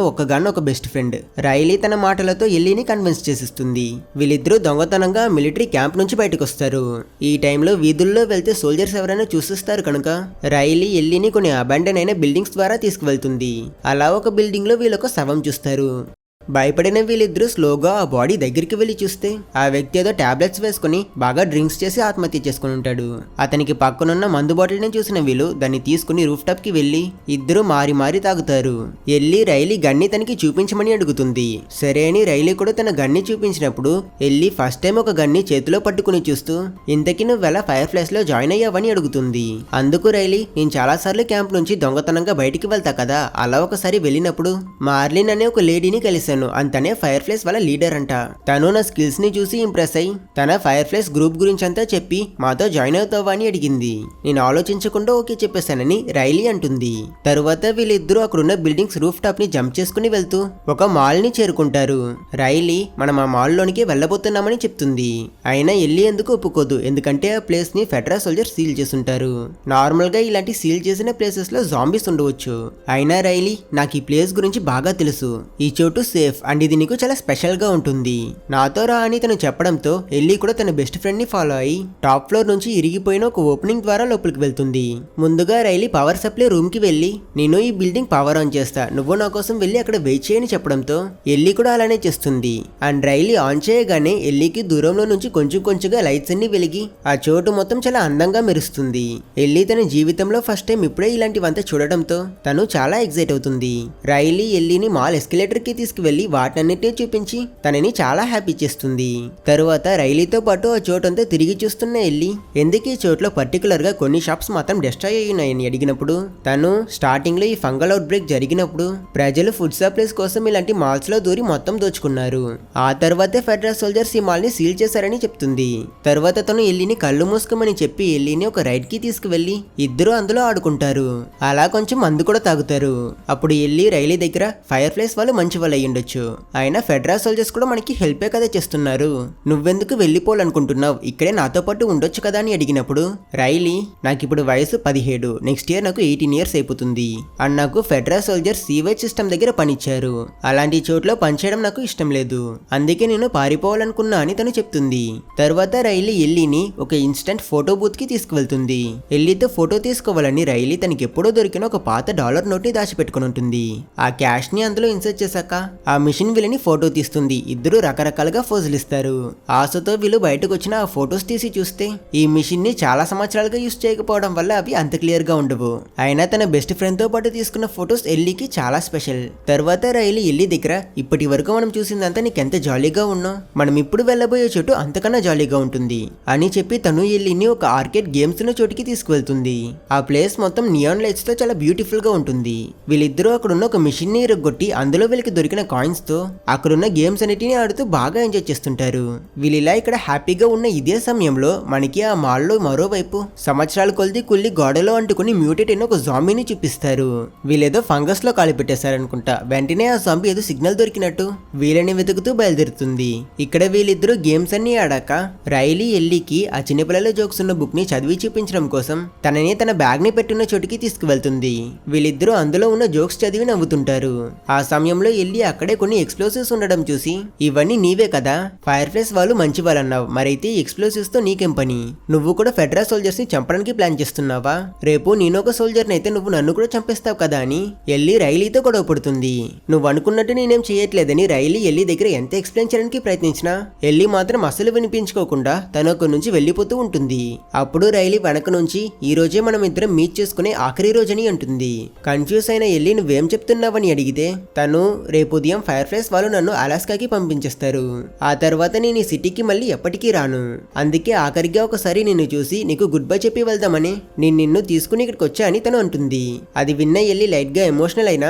ఒక బెస్ట్ ఫ్రెండ్. రైలీ తన మాటలతో ఎల్లిని కన్విన్స్ చేసిస్తుంది. వీళ్ళిద్దరూ దొంగతనంగా మిలిటరీ క్యాంప్ నుంచి బయటకు వస్తారు. ఈ టైంలో వీధుల్లో వెళ్తే సోల్జర్స్ ఎవరైనా చూసిస్తారు కనుక రైలీ ఎల్లిని కొన్ని అబాండన్ అయిన బిల్డింగ్స్ ద్వారా తీసుకువెళ్తుంది. అలా ఒక బిల్డింగ్ లో వీళ్ళొక శవం చూస్తారు. భయపడిన వీళ్ళిద్దరూ స్లోగా ఆ బాడీ దగ్గరికి వెళ్లి చూస్తే ఆ వ్యక్తి ఏదో టాబ్లెట్స్ వేసుకుని బాగా డ్రింక్స్ చేసి ఆత్మహత్య చేసుకుని ఉంటాడు. అతనికి పక్కనున్న మందు బాటిల్ని చూసిన వీళ్ళు దాన్ని తీసుకుని రూఫ్ టాప్ కి వెళ్లి ఇద్దరు మారి తాగుతారు. ఎల్లి రైలీ గన్ని తనకి చూపించమని అడుగుతుంది. సరే అని రైలీ కూడా తన గన్ని చూపించినప్పుడు ఎల్లి ఫస్ట్ టైం ఒక గన్ని చేతిలో పట్టుకుని చూస్తూ ఇంతకీ నువ్వెలా ఫైర్ ఫ్లైస్ లో జాయిన్ అయ్యావని అడుగుతుంది. అందుకు రైలీ నేను చాలా సార్లు క్యాంప్ నుంచి దొంగతనంగా బయటికి వెళ్తా కదా, అలా ఒకసారి వెళ్ళినప్పుడు మార్లిన్ అనే ఒక లేడీని కలిశాను, చేశాను అని తనే ఫైర్ ఫ్లైస్ వాళ్ళ లీడర్ అంట. తను నా స్కిల్స్ ని చూసి ఇంప్రెస్ అయ్యి తన ఫైర్ ఫ్లైస్ గ్రూప్ గురించి అంతా చెప్పి మాతో జాయిన్ అవుతావా అని అడిగింది. నేను ఆలోచించకుండా ఓకే చెప్పేశానని రైలీ అంటుంది. తరువాత వీళ్ళిద్దరూ అక్కడున్న బిల్డింగ్స్ రూఫ్ టాప్ ని జంప్ చేసుకుని వెళ్తూ ఒక మాల్ ని చేరుకుంటారు. రైలీ మనం ఆ మాల్ లోనికి వెళ్ళబోతున్నామని చెప్తుంది. అయినా ఎల్లి ఎందుకు ఒప్పుకోదు, ఎందుకంటే ఆ ప్లేస్ ని ఫెడరల్ సోల్జర్స్ సీల్ చేసుంటారు. నార్మల్ గా ఇలాంటి సీల్ చేసిన ప్లేసెస్ లో జాంబీస్ ఉండవచ్చు. అయినా రైలీ నాకు ఈ ప్లేస్ గురించి బాగా తెలుసు, ఈ చోటు సేఫ్ అండ్ ఇది నీకు చాలా స్పెషల్ గా ఉంటుంది, నాతో రా అని తను చెప్పడంతో ఎల్లి కూడా తన బెస్ట్ ఫ్రెండ్ ని ఫాలో అయి టాప్ ఫ్లోర్ నుంచి ఇరిగిపోయిన ఒక ఓపెనింగ్ ద్వారా లోపలికి వెళ్తుంది. ముందుగా రైలీ పవర్ సప్లై రూమ్ కి వెళ్లి నేను ఈ బిల్డింగ్ పవర్ ఆన్ చేస్తా, నువ్వు నా కోసం వెళ్లి అక్కడ వెయిట్ చేయని చెప్పడంతో ఎల్లి కూడా అలానే చేస్తుంది. అండ్ రైలీ ఆన్ చేయగానే ఎల్లికి దూరంలో నుంచి కొంచెం కొంచెంగా లైట్స్ అన్ని వెలిగి ఆ చోటు మొత్తం చాలా అందంగా మెరుస్తుంది. ఎల్లి తన జీవితంలో ఫస్ట్ టైం ఇప్పుడే ఇలాంటివంతా చూడడంతో తను చాలా ఎక్సైట్ అవుతుంది. రైలీ ఎల్లిని మాల్ ఎస్కలేటర్ కి తీసుకువెళ్లి వాటన్నిటిని చూపించి తనని చాలా హ్యాపీ చేస్తుంది. తరువాత రైలీతో పాటు ఆ చోటంతా తిరిగి చూస్తున్న ఎల్లి ఎందుకు ఈ చోట్లో పర్టికులర్ గా కొన్ని షాప్స్ మాత్రం డిస్ట్రాయ్ అయ్యాయని అడిగినప్పుడు తను స్టార్టింగ్ లో ఈ ఫంగల్ అవుట్ బ్రేక్ జరిగినప్పుడు ప్రజలు ఫుడ్ సప్లైస్ కోసం ఇలాంటి మాల్స్ లో దూరి మొత్తం దోచుకున్నారు. ఆ తర్వాతే ఫెడరల్ సోల్జర్స్ ఈ మాల్ ని సీల్ చేశారని చెప్తుంది. తర్వాత తను ఎల్లిని కళ్ళు మూసుకోమని చెప్పి ఎల్లిని ఒక రైడ్ కి తీసుకువెళ్లి ఇద్దరు అందులో ఆడుకుంటారు. అలా కొంచెం మందు కూడా తాగుతారు. అప్పుడు ఎల్లి రైలీ దగ్గర ఫైర్ ఫ్లైస్ వాళ్ళు మంచి వాళ్ళు అయ్యుండొచ్చు, అయినా ఫెడరల్ సోల్జర్స్ కూడా మనకి హెల్పే కదా చేస్తున్నారు, నువ్వెందుకు వెళ్ళిపోవాలనుకుంటున్నావు, ఇక్కడే నాతో పాటు ఉండొచ్చు కదా అని అడిగినప్పుడు రైలీ నాకు ఇప్పుడు వయసు 17, నెక్స్ట్ ఇయర్ నాకు 18 ఇయర్స్ అయిపోతుంది అండ్ నాకు ఫెడరల్ సోల్జర్స్ సీవేజ్ సిస్టమ్ దగ్గర పనిచ్చారు, అలాంటి చోట్ల పనిచేయడం నాకు ఇష్టం లేదు, అందుకే నేను పారిపోవాలనుకున్నా అని తను చెప్తుంది. తర్వాత రైలీ ఎల్లిని ఒక ఇన్స్టెంట్ ఫోటో బూత్ కి తీసుకువెళ్తుంది. ఎల్లితో ఫోటో తీసుకోవాలని రైలీ తనకి ఎప్పుడో దొరికిన ఒక పాత డాలర్ నోట్ ని దాచిపెట్టుకుని ఉంటుంది. ఆ క్యాష్ ని అందులో ఇన్సర్ట్ చేశాక ఆ మిషన్ వీళ్ళని ఫోటో తీస్తుంది. ఇద్దరు రకరకాలుగా ఫోజులు ఇస్తారు. ఆశతో వీళ్ళు బయటకు వచ్చిన ఆ ఫొటోస్ తీసి చూస్తే ఈ మిషన్ ని చాలా సంవత్సరాలుగా యూస్ చేయకపోవడం వల్ల అవి అంత క్లియర్ గా ఉండవు. అయినా తన బెస్ట్ ఫ్రెండ్ తో పాటు తీసుకున్న ఫొటోస్ ఎల్లికి చాలా స్పెషల్. తర్వాత రైలీ ఎల్లి దగ్గర ఇప్పటి వరకు మనం చూసిందంతా నీకెంత జాలీగా ఉన్నావు, మనం ఇప్పుడు వెళ్ళబోయే చోటు అంతకన్నా జాలీగా ఉంటుంది అని చెప్పి తను ఎల్లిని ఒక ఆర్కేడ్ గేమ్స్ ఉన్న చోటికి తీసుకువెళ్తుంది. ఆ ప్లేస్ మొత్తం నియాన్ లైట్స్ తో చాలా బ్యూటిఫుల్ గా ఉంటుంది. వీళ్ళిద్దరూ అక్కడున్న ఒక మిషన్ ని ఇరగొట్టి అందులో వీళ్ళకి దొరికిన కాయిన్స్ తో అక్కడున్న గేమ్స్ అన్నిటిని ఆడుతూ బాగా ఎంజాయ్ చేస్తుంటారు. వీళ్ళిలా ఇక్కడ హ్యాపీగా ఉన్న ఇదే సమయంలో మనకి ఆ మాల్ లో మరోవైపు సంవత్సరాల కొద్ది కుల్లి గోడలో అంటుకుని మ్యూటేట్ అయిన ఒక జాంబీని చూపిస్తారు. వీళ్ళేదో ఫంగస్ లో కాలి పెట్టేశారనుకుంటా. వెంటనే ఆ జాంబీ ఏదో సిగ్నల్ దొరికినట్టు వీళ్ళని వెతుకుతూ బయలుదేరుతుంది. ఇక్కడ వీళ్ళిద్దరూ గేమ్స్ అన్ని ఆడాక రైలీ ఎల్లికి ఆ చిన్నపిల్లల జోక్స్ ఉన్న బుక్ ని చదివి చూపించడం కోసం తనని తన బ్యాగ్ ని పెట్టిన చోటికి తీసుకువెళ్తుంది. వీళ్ళిద్దరూ అందులో ఉన్న జోక్స్ చదివి నవ్వుతుంటారు. ఆ సమయంలో ఎల్లి అక్కడే కొన్ని ఎక్స్ప్లోసివ్స్ ఉండడం చూసి ఇవన్నీ నీవే కదా, ఫైర్ ఫ్లైస్ వాళ్ళు మంచి వాళ్ళన్నావు, మరైతే ఎక్స్ప్లోసివ్స్ తో నీకేం పని, నువ్వు కూడా ఫెడరల్ సోల్జర్స్ ని చంపడానికి ప్లాన్ చేస్తున్నావా, రేపు నేనొక సోల్జర్ అయితే నువ్వు నన్ను కూడా చంపేస్తావు కదా అని ఎల్లి రైలీతో గొడవ పడుతుంది. నువ్వు అనుకున్నట్టు నేనేం చేయట్లేదని రైలీ ఎల్లి దగ్గర ఎంత ఎక్స్ప్లెయిన్ చేయడానికి ప్రయత్నించినా ఎల్లి మాత్రం అసలు వినిపించుకోకుండా తన అక్కడి నుంచి వెళ్ళిపోతూ ఉంటుంది. అప్పుడు రైలీ వెనక నుంచి ఈ రోజే మనం ఇద్దరం మీట్ చేసుకునే ఆఖరి రోజని అంటుంది. కన్ఫ్యూజ్ అయిన ఎల్లి నువ్వేం చెప్తున్నావని అడిగితే తను రేపు ఉదయం ఫైర్ ఫ్లైస్ వాళ్ళు నన్ను అలాస్కాకి పంపించేస్తారు, ఆ తర్వాత నేను ఈ సిటీకి మళ్ళీ ఎప్పటికీ రాను, అందుకే ఆఖరిగా ఒకసారి నిన్ను చూసి నీకు గుడ్ బై చెప్పి వెళ్దామని నేను నిన్ను తీసుకుని ఇక్కడికి వచ్చా అని తను అంటుంది. అది విన్న ఎల్లి లైట్ గా ఎమోషనల్ అయినా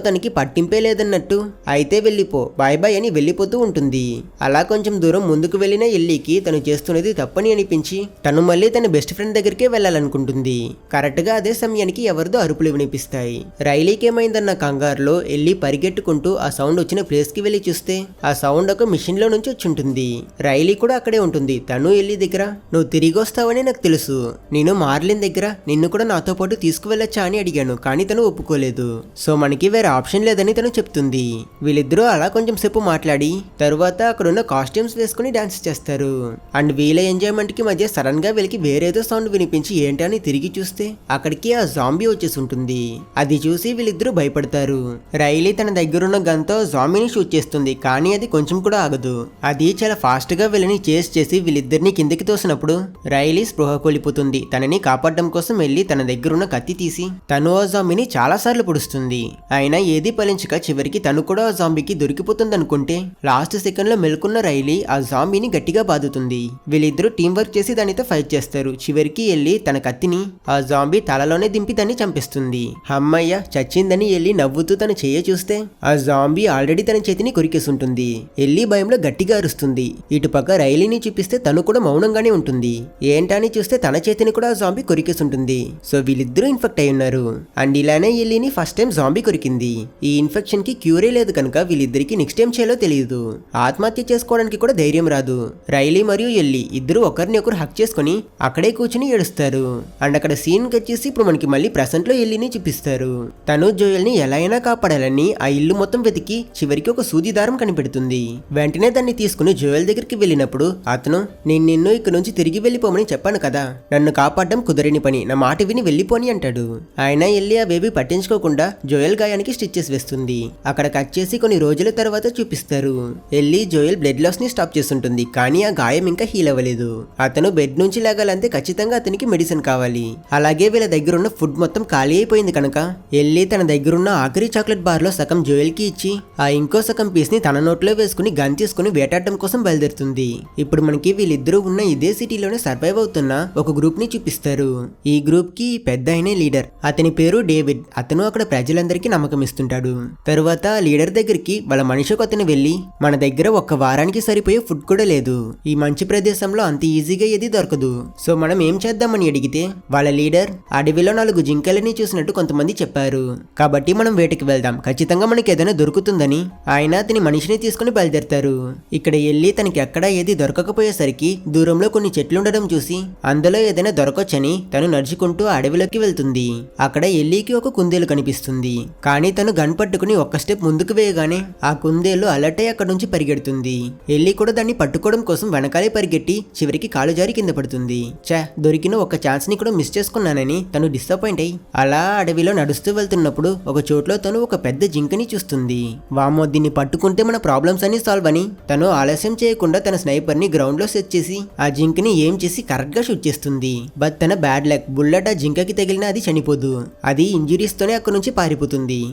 తనకి పట్టింపే లేదన్నట్టు అయితే వెళ్ళిపో బాయ్ బాయ్ అని వెళ్ళిపోతూ ఉంటుంది. అలా కొంచెం దూరం ముందుకు వెళ్ళిన ఎల్లికి తను చేస్తున్నది తప్పని అనిపించి తను మళ్ళీ తన బెస్ట్ ఫ్రెండ్ దగ్గరికే వెళ్ళాలనుకుంటుంది. కరెక్ట్ గా అదే సమయానికి ఎవరిదో అరుపులు వినిపిస్తాయి. రైలీకి ఏమైందన్న కంగారులో ఎల్లి పరిగెట్టుకుంటూ ఆ సౌండ్ వచ్చిన ప్లేస్ కి వెళ్లి చూస్తే ఆ సౌండ్ ఒక మిషన్ లో నుంచి వచ్చి ఉంటుంది. రైలీ కూడా అక్కడే ఉంటుంది. తను ఎల్లి దగ్గర నువ్వు తిరిగి వస్తావని నాకు తెలుసు, నేను మార్లిన్ దగ్గర నిన్ను కూడా నాతో పాటు తీసుకువెళ్ళొచ్చా అని అడిగాను, కానీ తను ఒప్పుకోలేదు, సో మనకి వేరే ఆప్షన్ లేదని తను చెప్తుంది. వీళ్ళిద్దరూ అలా కొంచెం సేపు మాట్లాడి తరువాత అక్కడున్న కాస్ట్యూమ్స్ వేసుకుని డాన్స్ చేస్తారు. అండ్ వీళ్ళ ఎంజాయ్మెంట్ కి మధ్య సడన్ గా వీళ్ళకి వేరేదో సౌండ్ వినిపించి ఏంటని తిరిగి చూస్తే అక్కడికి ఆ జాంబీ వచ్చేసి ఉంటుంది. అది చూసి వీళ్ళిద్దరూ భయపడతారు. రైలీ తన దగ్గరున్న గన్తో జాంబీని షూట్ చేస్తుంది, కానీ అది కొంచెం కూడా ఆగదు. అది చాలా ఫాస్ట్ గా వీళ్ళని చేస్ చేసి వీళ్ళిద్దరిని కిందకి తోసినప్పుడు రైలీ స్పృహ కోల్పోతుంది. తనని కాపాడడం కోసం వెళ్ళి తన దగ్గరున్న కత్తి తీసి తను ఆ జాంబీని చాలా సార్లు పొడుస్తుంది. అయినా ఏది ఫలించక చివరికి తను కూడా ఆ జాంబీకి దొరికిపోతుంది అనుకుంటే లాస్ట్ సెకండ్ లో మెలుకున్న రైలీ ఆ జాంబీని గట్టిగా బాదుతుంది. వీళ్ళిద్దరూ టీం వర్క్ చేసి దానితో ఫైట్ చేస్తారు. చివరికి వెళ్ళి తన కత్తిని ఆ జాంబీ తలలోనే దింపి దాన్ని చంపేస్తుంది. అమ్మయ్య చచ్చిందని వెళ్ళి నవ్వుతూ తన చెయ్య చూస్తే ఆ జాంబీ ఆల్రెడీ తన చేతిని కొరికేసుంటుంది. ఎల్లి భయంలో గట్టిగా అరుస్తుంది. ఇటుపక్క రైలీని చూపిస్తే తను కూడా మౌనంగానే ఉంటుంది. ఏంటని చూస్తే తన చేతిని కూడా జాంబీ కొరికేసుంటుంది. సో వీళ్ళిద్దరూ ఇన్ఫెక్ట్ అయి ఉన్నారు. అండ్ ఇలానే ఎల్లిని ఫస్ట్ టైం జాంబీ కొరికింది. ఈ ఇన్ఫెక్షన్ కి క్యూరే లేదు కనుక వీళ్ళిద్దరికి నెక్స్ట్ ఏం చేయాలో తెలియదు. ఆత్మహత్య చేసుకోవడానికి కూడా ధైర్యం రాదు. రైలీ మరియు ఎల్లి ఇద్దరు ఒకరిని ఒకరు హక్ చేసుకుని అక్కడే కూర్చుని ఏడుస్తారు. అండ్ అక్కడ సీన్ వచ్చేసి ఇప్పుడు మనకి మళ్ళీ ప్రెసెంట్ లో ఎల్లిని చూపిస్తారు. తను జోయల్ ని ఎలా అయినా కాపాడాలని ఆ ఇల్లు మొత్తం వెతికి చివరికి ఒక సూది దారం కనిపెడుతుంది. వెంటనే దాన్ని తీసుకుని జోయల్ దగ్గరికి వెళ్ళినప్పుడు అతను, నేను నిన్ను ఇక్కడ నుంచి తిరిగి వెళ్ళిపోమని చెప్పాను కదా, నన్ను కాపాడడం కుదరని పని, నా మాట విని వెళ్ళిపోని అంటాడు. ఆయన ఎల్లి ఆ బేబీ పట్టించుకోకుండా జోయల్ గాయానికి స్టిచ్చెస్ వేస్తుంది. అక్కడ కట్ చేసి కొన్ని రోజుల తర్వాత చూపిస్తారు. ఎల్లి జోయల్ బ్లడ్ లాస్ ని స్టాప్ చేస్తుంటుంది. కానీ ఆ గాయం ఇంకా హీల్ అవ్వలేదు. అతను బెడ్ నుంచి లేగాలంటే ఖచ్చితంగా అతనికి మెడిసిన్ కావాలి. అలాగే వీళ్ళ దగ్గర ఉన్న ఫుడ్ మొత్తం ఖాళీ అయిపోయింది కనుక ఎల్లి తన దగ్గరున్న ఆఖరి చాక్లెట్ బార్ లో సగం జోయల్ కి ఇచ్చి ఆ ఇంకో సగం పీస్ ని తన నోట్లో వేసుకుని గన్ తీసుకుని వేటాడటం కోసం బయలుదేరుతుంది. ఇప్పుడు మనకి వీళ్ళిద్దరూ ఉన్న ఇదే సిటీలోనే సర్వైవ్ అవుతున్న ఒక గ్రూప్ ని చూపిస్తారు. ఈ గ్రూప్ కి పెద్ద అయిన లీడర్, అతని పేరు డేవిడ్. అతను అక్కడ ప్రజలందరికీ నమ్మకం ఇస్తుంటాడు. తరువాత లీడర్ దగ్గరికి వాళ్ళ మనిషికి అతను వెళ్లి, మన దగ్గర ఒక్క వారానికి సరిపోయే ఫుడ్ కూడా లేదు, ఈ మంచి ప్రదేశంలో అంత ఈజీగా ఏది దొరకదు, సో మనం ఏం చేద్దామని అడిగితే వాళ్ళ లీడర్, అడవిలో 4 జింకలని చూసినట్టు కొంతమంది చెప్పారు, కాబట్టి మనం వేటకి వెళ్దాం, ఖచ్చితంగా మనకి ఏదైనా దొరుకుతుందని ఆయన అతని మనిషిని తీసుకుని బయలుదేరతారు. ఇక్కడ ఎల్లి తనకి ఎక్కడా ఏది దొరకకపోయేసరికి దూరంలో కొన్ని చెట్లు ఉండడం చూసి అందులో ఏదైనా దొరకొచ్చని తను నడుచుకుంటూ అడవిలోకి వెళ్తుంది. అక్కడ ఎల్లికి ఒక కుందేలు కనిపిస్తుంది. కానీ తను గన్ పట్టుకుని ఒక్క స్టెప్ ముందుకు వేయగానే ఆ కుందేలు అలర్ట్ అయి అక్కడ నుంచి పరిగెడుతుంది. ఎల్లి కూడా దాన్ని పట్టుకోవడం కోసం వెనకాలే పరిగెట్టి చివరికి కాలు జారి కింద పడుతుంది. దొరికిన ఒక ఛాన్స్ ని కూడా మిస్ చేసుకున్నానని తను డిసప్పాయింట్ అయ్యి అలా అడవిలో నడుస్తూ వెళ్తున్నప్పుడు ఒక చోట్లో తను ఒక పెద్ద జింకని చూస్తుంది. వామో, దీన్ని పట్టుకుంటే మన ప్రాబ్లమ్స్ అన్ని సాల్వ్ అని తను ఆలస్యం చేయకుండా తన స్నైపర్ ని గ్రౌండ్ లో సెట్ చేసి ఆ జింకని ఏం చేసి కరెక్ట్ గా షూట్ చేస్తుంది. బట్ తన బ్యాడ్ లక్, బుల్లెట్ ఆ జింకకి తగిలినా అది చనిపోదు. అది ఇంజురీస్ తోనే అక్కడి నుంచి పారిపోతుంది.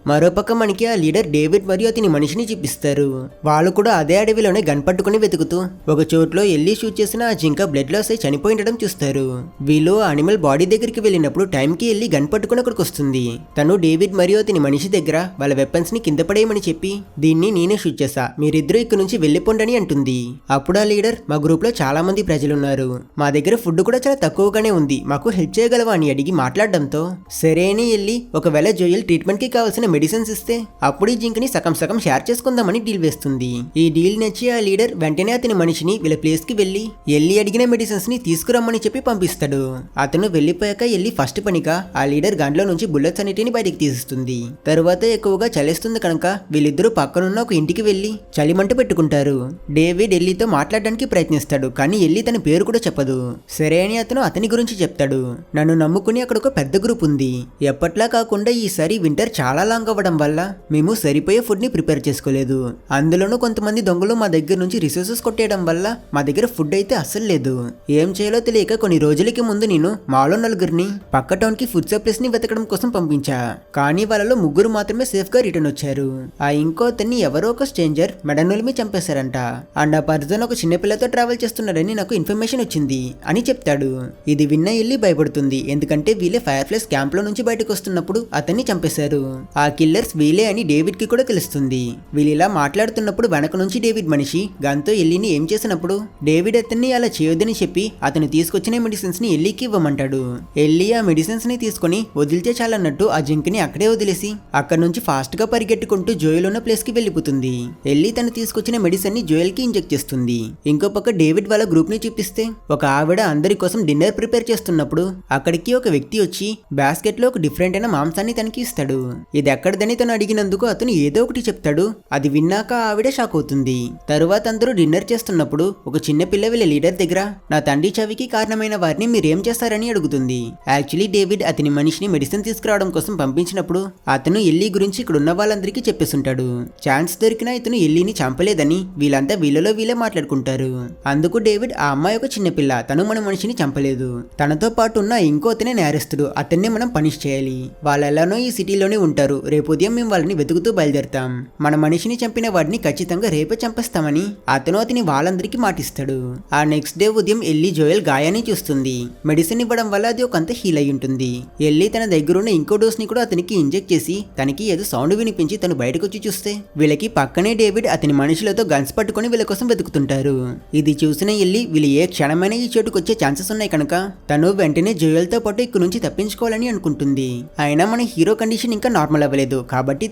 మరోపక్క మనకి ఆ లీడర్ డేవిడ్ మరియు అతని మనిషిని చూపిస్తారు. వాళ్ళు కూడా అదే అడవిలోనే గన్ పట్టుకుని వెతుకుతూ ఒక చోట్లో ఎల్లి షూట్ చేసిన ఆ జింక బ్లడ్ లాస్ అయి చనిపోయిండడం చూస్తారు. వీళ్ళు అనిమల్ బాడీ దగ్గరికి వెళ్ళినప్పుడు టైంకి ఎల్లి గన్ పట్టుకుని అక్కడికి వస్తుంది. తను డేవిడ్ మరియు అతని మనిషి దగ్గర వాళ్ళ వెపన్స్ ని కింద పడేయమని చెప్పి, దీన్ని నేనే షూట్ చేసా, మీరిద్దరూ ఇక్కడ నుంచి వెళ్ళిపోండని అంటుంది. అప్పుడు ఆ లీడర్, మా గ్రూప్ లో చాలా మంది ప్రజలున్నారు, మా దగ్గర ఫుడ్ కూడా చాలా తక్కువగానే ఉంది, మాకు హెల్ప్ చేయగలవా అని అడిగి మాట్లాడడంతో సరే అని ఎల్లి ఒకవేళ జోయల్ ట్రీట్మెంట్ కి కావాల్సిన మెడిసిన్స్ ఇస్తే అప్పుడు ఈ జింకని సగం సగం షేర్ చేసుకుందామని డీల్ వేస్తుంది. ఈ డీల్ నచ్చి ఆ లీడర్ వెంటనే అతని మనిషిని వీళ్ళ ప్లేస్ కి వెళ్లి ఎల్లి అడిగిన మెడిసిన్స్ ని తీసుకురమ్మని చెప్పి పంపిస్తాడు. అతను వెళ్లిపోయాక ఎల్లి ఫస్ట్ పనిగా ఆ లీడర్ గన్లో నుంచి బుల్లెట్స్ అన్నిటిని బయటికి తీసిస్తుంది. తరువాత ఎక్కువగా చలిస్తుంది కనుక వీళ్ళిద్దరూ పక్కనున్న ఒక ఇంటికి వెళ్లి చలిమంట పెట్టుకుంటారు. డేవిడ్ ఎల్లితో మాట్లాడడానికి ప్రయత్నిస్తాడు, కానీ ఎల్లి తన పేరు కూడా చెప్పదు. సరే అని అతను అతని గురించి చెప్తాడు. నన్ను నమ్ముకుని అక్కడ ఒక పెద్ద గ్రూప్ ఉంది, ఎప్పట్లా కాకుండా ఈసారి వింటర్ చాలా లాంగ్ అవ్వడం వల్ల మేము సరిపోయే ఫుడ్ ని ప్రిపేర్ చేసుకోలేదు, అందులోనూ కొంతమంది దొంగలు మా దగ్గర నుంచి రిసోర్సెస్ కొట్టేయడం వల్ల మా దగ్గర ఫుడ్ అయితే అస్సలు లేదు. ఏం చేయాలో తెలియక కొన్ని రోజులకి ముందు నేను మాలో 4 పక్క టౌన్ కి ఫుడ్ సప్లైస్ ని వెతకడం కోసం పంపించా, కానీ వాళ్ళలో 3 మాత్రమే సేఫ్ గా రిటర్న్ వచ్చారు. ఆ ఇంకో అతన్ని ఎవరో ఒక స్ట్రేంజర్ మెడనొలిమి చంపేశారంట. అండ్ ఆ పర్సన్ ఒక చిన్నపిల్లతో ట్రావెల్ చేస్తున్నాడని నాకు ఇన్ఫర్మేషన్ వచ్చింది అని చెప్తాడు. ఇది విన్న ఎల్లి భయపడుతుంది, ఎందుకంటే వీళ్ళే ఫైర్ ఫ్లైస్ క్యాంప్ లో నుంచి బయటకు వస్తున్నప్పుడు అతన్ని చంపేశారు. ఆ కిల్లర్స్ వీలే అని డేవిడ్ కి కూడా తెలుస్తుంది. వీళ్ళు ఇలా మాట్లాడుతున్నప్పుడు వెనక నుంచి డేవిడ్ మనిషి గన్తో ఎల్లిని ఏం చేసినప్పుడు డేవిడ్ అతన్ని అలా చేయొద్దని చెప్పి అతను తీసుకొచ్చిన మెడిసిన్స్ ని ఎల్లికి ఇవ్వమంటాడు. ఎల్లి ఆ మెడిసిన్స్ ని తీసుకుని వదిలితే చాలన్నట్టు ఆ జింకని అక్కడే వదిలేసి అక్కడ నుంచి ఫాస్ట్ గా పరిగెట్టుకుంటూ జోయల్ ఉన్న ప్లేస్ కి వెళ్ళిపోతుంది. ఎల్లి తను తీసుకొచ్చిన మెడిసిన్ ని జోయల్ కి ఇంజెక్ట్ చేస్తుంది. ఇంకో పక్క డేవిడ్ వాళ్ళ గ్రూప్ ని చూపిస్తే ఒక ఆవిడ అందరి కోసం డిన్నర్ ప్రిపేర్ చేస్తున్నప్పుడు అక్కడికి ఒక వ్యక్తి వచ్చి బాస్కెట్ లో ఒక డిఫరెంట్ అయిన మాంసాన్ని తనకి ఇస్తాడు. ఇది ఎక్కడదని తను అడిగినందుకు అతను ఏదో ఒకటి చెప్తాడు. అది విన్నాక ఆవిడ షాక్ అవుతుంది. తరువాత అందరూ డిన్నర్ చేస్తున్నప్పుడు ఒక చిన్న పిల్ల వీళ్ళ లీడర్ దగ్గర నా తండ్రి చవికి కారణమైన వారిని మీరేం చేస్తారని అడుగుతుంది. యాక్చువల్లీ డేవిడ్ అతని మనిషిని మెడిసిన్ తీసుకురావడం కోసం పంపించినప్పుడు అతను ఎల్లి గురించి ఇక్కడ ఉన్న వాళ్ళందరికీ చెప్పేస్తుంటాడు. ఛాన్స్ దొరికినా ఇతను ఎల్లిని చంపలేదని వీళ్ళంతా వీళ్ళలో వీళ్ళే మాట్లాడుకుంటారు. అందుకు డేవిడ్, ఆ అమ్మాయి ఒక చిన్నపిల్ల, తను మన మనిషిని చంపలేదు, తనతో పాటు ఉన్న ఇంకో అతనే నేరస్తుడు, అతన్నే మనం పనిష్ చేయాలి, వాళ్ళెలానో ఈ సిటీలోనే ఉంటారు, రేపు ఉదయం మేము వాళ్ళని వెతుకుతూ బయలుదేరుతాం. మన మనిషిని చంపిన వాడిని ఖచ్చితంగా రేపే చంపేస్తామని అతని వాళ్ళందరికీ మాటిస్తాడు. ఆ నెక్స్ట్ డే ఉదయం ఎల్లి జోయల్ గాయాన్ని చూస్తుంది. మెడిసిన్ ఇవ్వడం వల్ల అది ఒకంత హీల్ అయి ఉంటుంది. ఎల్లి తన దగ్గరున్న ఇంకో డోస్ ని కూడా అతనికి ఇంజెక్ట్ చేసి తనకి ఏదో సౌండ్ వినిపించి తను బయటకు వచ్చి చూస్తే వీళ్ళకి పక్కనే డేవిడ్ అతని మనుషులతో గన్స్ పట్టుకుని వీళ్ళ కోసం వెతుకుతుంటారు. ఇది చూసిన ఎల్లి వీళ్ళు ఏ క్షణమైనా ఈ చోటుకు వచ్చే ఛాన్సెస్ ఉన్నాయి కనుక తను వెంటనే జోయల్ తో పాటు ఇక్కడ నుంచి తప్పించుకోవాలని అనుకుంటుంది. అయినా మన హీరో కండిషన్ ఇంకా నార్మల్ అవ్వలేదు కాబట్టి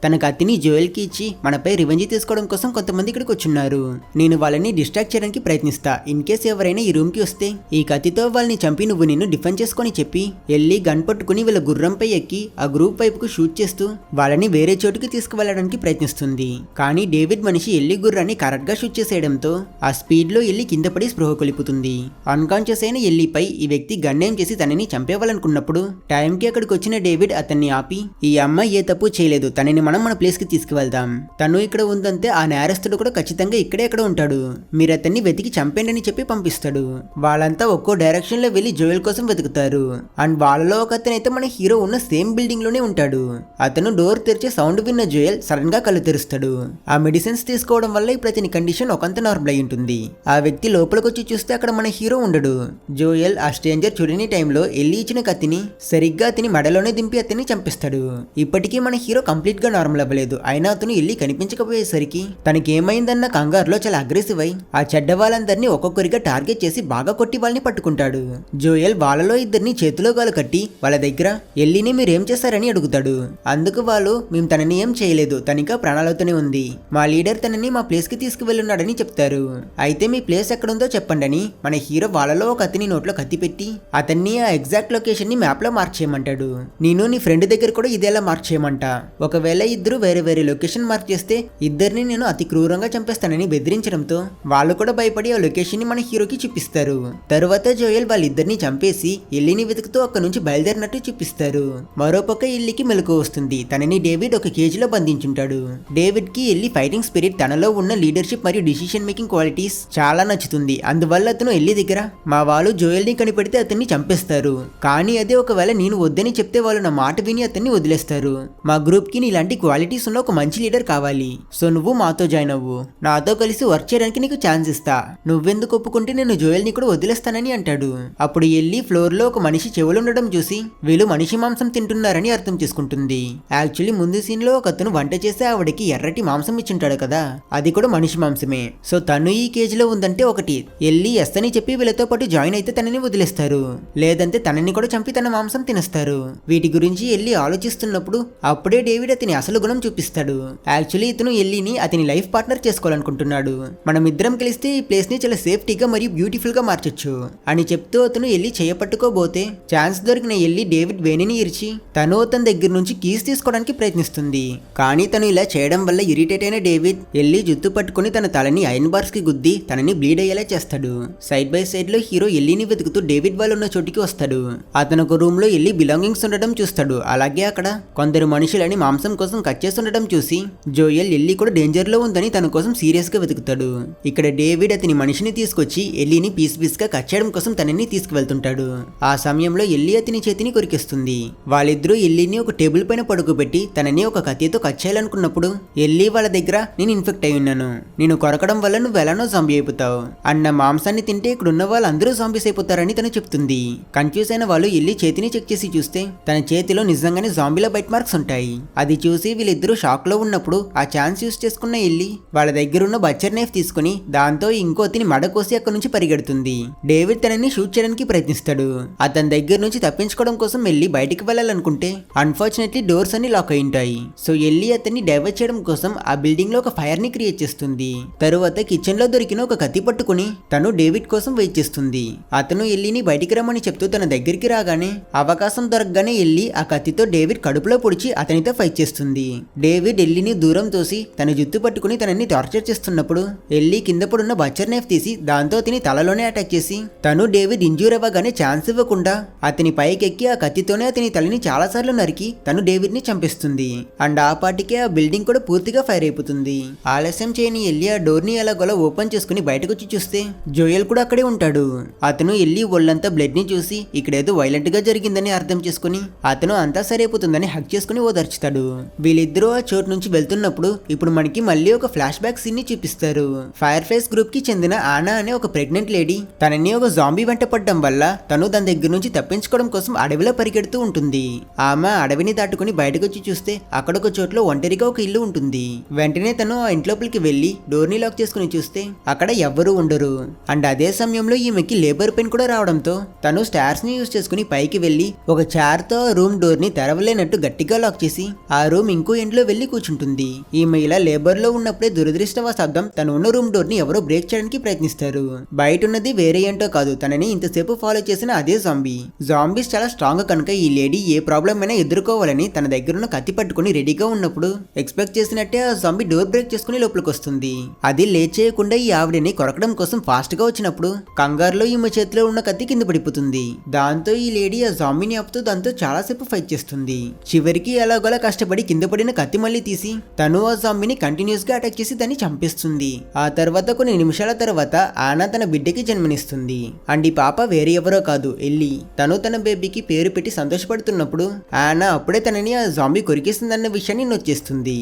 తన కత్తిని జోయల్ కి ఇచ్చి మనపై రివెంజ్ తీసుకోవడం కోసం కొంతమంది ఇక్కడికి వచ్చున్నారు. నేను వాళ్ళని డిస్ట్రాక్ట్ చేయడానికి ప్రయత్నిస్తా. ఇన్ కేస్ ఎవరైనా ఈ రూమ్ కి వస్తే ఈ కత్తితో వాళ్ళని చంపి నువ్వు నిన్ను డిఫెండ్ చేసుకొని చెప్పి ఎల్లి గన్ పట్టుకుని వీళ్ళ గుర్రంపై ఎక్కి ఆ గ్రూప్ వైపుకు షూట్ చేస్తూ వాళ్ళని వేరే చోటుకి తీసుకువెళ్ళడానికి ప్రయత్నిస్తుంది. కానీ డేవిడ్ మనిషి ఎల్లి గుర్రాన్ని కరెక్ట్ గా షూట్ చేసేయడంతో ఆ స్పీడ్ లో ఎల్లి కింద పడి స్పృహ కొలిపుతుంది. అన్కాన్షియస్ అయిన ఎల్లిపై ఈ వ్యక్తి గన్నేం చేసి తనని చంపేవాలనుకున్నప్పుడు టైంకి అక్కడికి వచ్చిన డేవిడ్ అతన్ని ఆపి ఈ అమ్మాయి ఏ తప్పు చేయలేదు, తనని మనం మన ప్లేస్ కి తీసుకువెళ్దాం. తను ఇక్కడ ఉందంటే ఆ నేరస్తుడు కూడా ఖచ్చితంగా ఇక్కడే ఎక్కడ ఉంటాడు, మీరు అతన్ని వెతికి చంపేండి అని చెప్పి పంపిస్తాడు. వాళ్ళంతా ఒక్కో డైరెక్షన్ లో వెళ్లి జోయల్ కోసం వెతుకుతారు. అండ్ వాళ్ళలో ఒక అతనైతే మన హీరో ఉన్న సేమ్ బిల్డింగ్ లోనే ఉంటాడు. అతను డోర్ తెరిచే సౌండ్ విన్న జోయల్ సడన్ గా కళ్ళు తెరుస్తాడు. ఆ మెడిసిన్స్ తీసుకోవడం వల్ల ఇప్పుడు అతని కండిషన్ ఒకంత నార్మల్ అయి ఉంటుంది. ఆ వ్యక్తి లోపలికి వచ్చి చూస్తే అక్కడ మన హీరో ఉండడు. జోయల్ ఆ స్ట్రేంజర్ చూడని టైంలో ఎల్లి ఇచ్చిన కత్తిని సరిగ్గా అతని మెడలోనే దింపి అతన్ని చంపిస్తాడు. ఇప్పటికీ మన హీరో కంప్లీట్ గా నార్మల్ అవ్వలేదు. అయినా అతను ఎల్లి కనిపించకపోయేసరికి తనకి ఏమైందన్న కంగారులో చాలా అగ్రెసివ్ అయి ఆ చెడ్డ వాళ్ళందరినీ ఒక్కొక్కరిగా టార్గెట్ చేసి బాగా కొట్టి వాళ్ళని పట్టుకుంటాడు. జోయల్ వాళ్ళలో ఇద్దరిని చేతిలో గాలు కట్టి వాళ్ళ దగ్గర ఎల్లిని మీరేం చేశారని అడుగుతాడు. అందుకు వాళ్ళు మేము తనని ఏం చేయలేదు, తనికా ప్రాణాలతోనే ఉంది, మా లీడర్ తనని మా ప్లేస్ కి తీసుకువెళ్ళున్నాడని చెప్తారు. అయితే మీ ప్లేస్ ఎక్కడుందో చెప్పండి అని మన హీరో వాళ్ళలో ఒక అతని నోట్లో కత్తి పెట్టి అతన్ని ఆ ఎగ్జాక్ట్ లొకేషన్ ని మ్యాప్ లో మార్క్ చేయమంటాడు. నేను నీ ఫ్రెండ్ దగ్గర కూడా ఇదేలా మార్క్ చేయమంట. ఒకవేళ ఇద్దరు వేరే వేరే లొకేషన్ మార్క్ చేస్తే ఇద్దరిని నేను అతి క్రూరంగా చంపేస్తానని బెదిరించడంతో వాళ్ళు కూడా భయపడి ఆ లొకేషన్ ని మన హీరోకి చూపిస్తారు. తరువాత జోయల్ వాళ్ళిద్దరిని చంపేసి ఎల్లిని వెతుకుతూ అక్కడ నుంచి బయలుదేరినట్టు చూపిస్తారు. మరోపక్క ఎల్లికి మెలకు వస్తుంది. తనని డేవిడ్ ఒక కేజ్ లో బంధించుంటాడు. డేవిడ్ కి ఎల్లి ఫైటింగ్ స్పిరిట్, తనలో ఉన్న లీడర్షిప్ మరియు డిసిషన్ మేకింగ్ క్వాలిటీస్ చాలా నచ్చుతుంది. అందువల్ల అతను ఎల్లి దగ్గర మా వాళ్ళు జోయల్ ని కనిపెడితే అతన్ని చంపేస్తారు, కానీ అదే ఒకవేళ నేను వద్దని చెప్తే వాళ్ళు నా మాట విని అతన్ని వదిలేస్తారు. మా గ్రూప్ కి ఇలాంటి క్వాలిటీస్ ఉన్న ఒక మంచి లీడర్ కావాలి. సో నువ్వు మాతో జాయిన్ అవ్వు, నాతో కలిసి వర్క్ చేయడానికి నీకు ఛాన్స్ ఇస్తా. నువ్వెందుకు ఒప్పుకుంటే నేను జోయల్ ని కూడా వదిలేస్తానని అంటాడు. అప్పుడు ఎల్లి ఫ్లోర్ లో ఒక మనిషి చెవులు ఉండడం చూసి వీళ్ళు మనిషి మాంసం తింటున్నారని అర్థం చేసుకుంటుంది. యాక్చువల్లీ ముందు సీన్ లో ఒక అతను వంట చేస్తే ఆవిడకి ఎర్రటి మాంసం ఇచ్చింటాడు కదా, అది కూడా మనిషి మాంసమే. సో తను ఈ కేజ్ లో ఉందంటే ఒకటి ఎల్లి ఎస్ అని చెప్పి వీళ్ళతో పాటు జాయిన్ అయితే తనని వదిలేస్తారు, లేదంటే తనని కూడా చంపి తన మాంసం తినేస్తారు. వీటి గురించి ఎల్లి ఆలోచిస్తున్నప్పుడు అప్పుడే డేవిడ్ అతని అసలు గుణం చూపిస్తాడు. యాక్చువల్లీ ఇతను ఎల్లిని అతని లైఫ్ పార్ట్నర్ చేసుకోవాలనుకుంటున్నాడు. మనం ఇద్దరం కలిస్తే ఈ ప్లేస్ ని చాలా సేఫ్టీగా మరియు బ్యూటిఫుల్ గా మార్చొచ్చు అని చెప్తూ అతను ఎల్లి చేయపట్టుకోబోతే ఛాన్స్ దొరికిన ఎల్లి డేవిడ్ వేణిని ఇరిచి తను అతని దగ్గర నుంచి కీస్ తీసుకోవడానికి ప్రయత్నిస్తుంది. కానీ తను ఇలా చేయడం వల్ల ఇరిటేట్ అయిన డేవిడ్ ఎల్లి జుత్తు పట్టుకుని తన తలని ఐరన్ బార్స్ కి గుద్ది తనని బ్లీడ్ అయ్యేలా చేస్తాడు. సైడ్ బై సైడ్ లో హీరో ఎల్లిని వెతుకుతూ డేవిడ్ వాళ్ళు ఉన్న చోటికి వస్తాడు. అతను ఒక రూమ్ లో ఎల్లి బిలాంగింగ్స్ ఉండడం చూస్తాడు. అలాగే అక్కడ కొందరు మనుషులని మాంసం కోసం కట్ చేసి ఉండడం చూసి జోయల్ ఎల్లి కూడా డేంజర్ లో ఉందని తన కోసం సీరియస్ గా వెతుకుతాడు. ఇక్కడ డేవిడ్ అతని మనిషిని తీసుకొచ్చి ఎల్లిని పీస్ పీస్ గా కట్ చేయడం కోసం తనని తీసుకువెళ్తుంటాడు. ఆ సమయంలో ఎల్లి అతని చేతిని కొరికేస్తుంది. వాళ్ళిద్దరూ ఎల్లిని ఒక టేబుల్ పైన పడుకోబెట్టి తనని ఒక కత్తితో కట్ చేయాలనుకున్నప్పుడు ఎల్లి వాళ్ళ దగ్గర నేను ఇన్ఫెక్ట్ అయి ఉన్నాను, నేను కొరకడం వల్ల నువ్వు ఎలానో జాంబీ అయిపోతావు, అన్న మాంసాన్ని తింటే ఇక్కడ ఉన్న వాళ్ళందరూ జాంబీస్ అయిపోతారని తను చెప్తుంది. కన్ఫ్యూజ్ అయిన వాళ్ళు ఎల్లి చేతిని చెక్ చేసి చూస్తే తన చేతిలో నిజంగానే జాంబీల బైట్ మార్క్స్ ఉంటాయి. అది చూసి వీళ్ళిద్దరూ షాక్ లో ఉన్నప్పుడు ఆ ఛాన్స్ యూస్ చేసుకున్న ఎల్లి వాళ్ళ దగ్గర ఉన్న బచ్చర్ నైఫ్ తీసుకుని దాంతో ఇంకో అతని మడ కోసి అక్కడి నుంచి పరిగెడుతుంది. డేవిడ్ తనని షూట్ చేయడానికి ప్రయత్నిస్తాడు. అతని దగ్గర నుంచి తప్పించుకోవడం కోసం ఎల్లి బయటికి వెళ్ళాలనుకుంటే అన్ఫార్చునేట్లీ డోర్స్ అన్ని లాక్ అయి ఉంటాయి. సో ఎల్లి అతన్ని డైవర్ట్ చేయడం కోసం ఆ బిల్డింగ్ లో ఒక ఫైర్ ని క్రియేట్ చేస్తుంది. తరువాత కిచెన్ లో దొరికిన ఒక కత్తి పట్టుకుని తను డేవిడ్ కోసం వెయిట్ చేస్తుంది. అతను ఎల్లిని బయటికి రమ్మని చెప్తూ తన దగ్గరికి రాగానే అవకాశం దొరకగానే ఎల్లి ఆ కత్తితో డేవిడ్ కడుపులో పొడిచి అతనితో ఫైట్ చేస్తుంది. డేవిడ్ ఎల్లిని దూరం తోసి తన జుత్తు పట్టుకుని తనని టార్చర్ చేస్తున్నప్పుడు ఎల్లి కింద పడున్న బచ్చర్ నైఫ్ తీసి దాంతో అతని తలలోనే అటాక్ చేసి తను డేవిడ్ ఇంజ్యూర్ అవ్వగానే ఛాన్స్ ఇవ్వకుండా అతని పైకెక్కి ఆ కత్తితోనే అతని తలని చాలా సార్లు నరికి తను డేవిడ్ ని చంపిస్తుంది. అండ్ ఆ పాటికే ఆ బిల్డింగ్ కూడా పూర్తిగా ఫైర్ అయిపోతుంది. ఆలస్యం చేయని ఎల్లి ఆ డోర్ ని ఎలాగోలా ఓపెన్ చేసుకుని బయటకు వచ్చి చూస్తే జోయల్ కూడా అక్కడే ఉంటాడు. అతను ఎల్లి ఒళ్ళంతా బ్లడ్ ని చూసి ఇక్కడేదో వైలెంట్ గా జరిగిందని అర్థం చేసుకుని అతను అంతా సరైపోతుందని హక్ చేసుకుని చేసుకుని ఓదార్చుతాడు. వీళ్ళిద్దరూ ఆ చోటు నుంచి వెళ్తున్నప్పుడు ఇప్పుడు మనకి మళ్ళీ ఒక ఫ్లాష్ బ్యాక్ సీన్ ని చూపిస్తారు. ఫైర్ ఫ్లైస్ గ్రూప్ కి చెందిన ఆనా అనే ఒక ప్రెగ్నెంట్ లేడీ తనని ఒక జాంబీ వెంట పడడం వల్ల తను దాని దగ్గర నుంచి తప్పించుకోవడం కోసం అడవిలో పరిగెడుతూ ఉంటుంది. ఆమె అడవిని దాటుకుని బయటకు వచ్చి చూస్తే అక్కడ ఒక చోట్లో ఒంటరిగా ఒక ఇల్లు ఉంటుంది. వెంటనే తను ఆ ఇంట్లోపలికి వెళ్లి డోర్ ని లాక్ చేసుకుని చూస్తే అక్కడ ఎవ్వరూ ఉండరు. అండ్ అదే సమయంలో ఈమెకి లేబర్ పెయిన్ కూడా రావడంతో తను స్టార్స్ ని యూజ్ చేసుకుని పైకి వెళ్లి ఒక చార్ తో రూమ్ డోర్ ని తెరవలేనట్టు గట్టిగా లాక్ చేసి ఆ రూమ్ ఇంకో ఎండ్లో వెళ్లి కూర్చుంటుంది. ఈమె ఇలా లేబర్ లో ఉన్నప్పుడే దురదృష్టవశాబ్దం తను ఉన్న రూమ్ డోర్ ని ఎవరో బ్రేక్ చేయడానికి ప్రయత్నిస్తారు. బయట ఉన్నది వేరే ఏంటో కాదు, తనని ఇంతసేపు ఫాలో చేసిన అదే జాంబీ. జాంబీస్ చాలా స్ట్రాంగ్ కనుక ఈ లేడీ ఏ ప్రాబ్లం అయినా ఎదుర్కోవాలని తన దగ్గరున్న కత్తి పట్టుకుని రెడీగా ఉన్నప్పుడు ఎక్స్పెక్ట్ చేసినట్టే ఆ జాంబీ డోర్ బ్రేక్ చేసుకుని లోపలికి వస్తుంది. అది లేట్ చేయకుండా ఈ ఆవిడని కొరకడం కోసం ఫాస్ట్ గా వచ్చినప్పుడు కంగారులో ఈమె చేతిలో ఉన్న కత్తి కింద పడిపోతుంది. దాంతో ఈ లేడీ ఆ జాంబీని ఆపుతూ దాంతో చాలాసేపు ఫైట్ చేస్తుంది. చివరికి ఎలాగోలా కష్టపడి కింద పడిన కత్తి మళ్ళీ తీసి తను ఆ జాంబీని కంటిన్యూస్ గా అటాక్ చేసి దాన్ని చంపేస్తుంది. ఆ తర్వాత కొన్ని నిమిషాల తర్వాత ఆనా తన బిడ్డకి జన్మనిస్తుంది. అండ్ ఈ పాప వేరే ఎవరో కాదు, ఎల్లీ. తను తన బేబీకి పేరు పెట్టి సంతోషపడుతున్నప్పుడు ఆనా అప్పుడే తనని ఆ జాంబీ కొరికేస్తుందన్న విషయాన్ని నొచ్చేస్తుంది.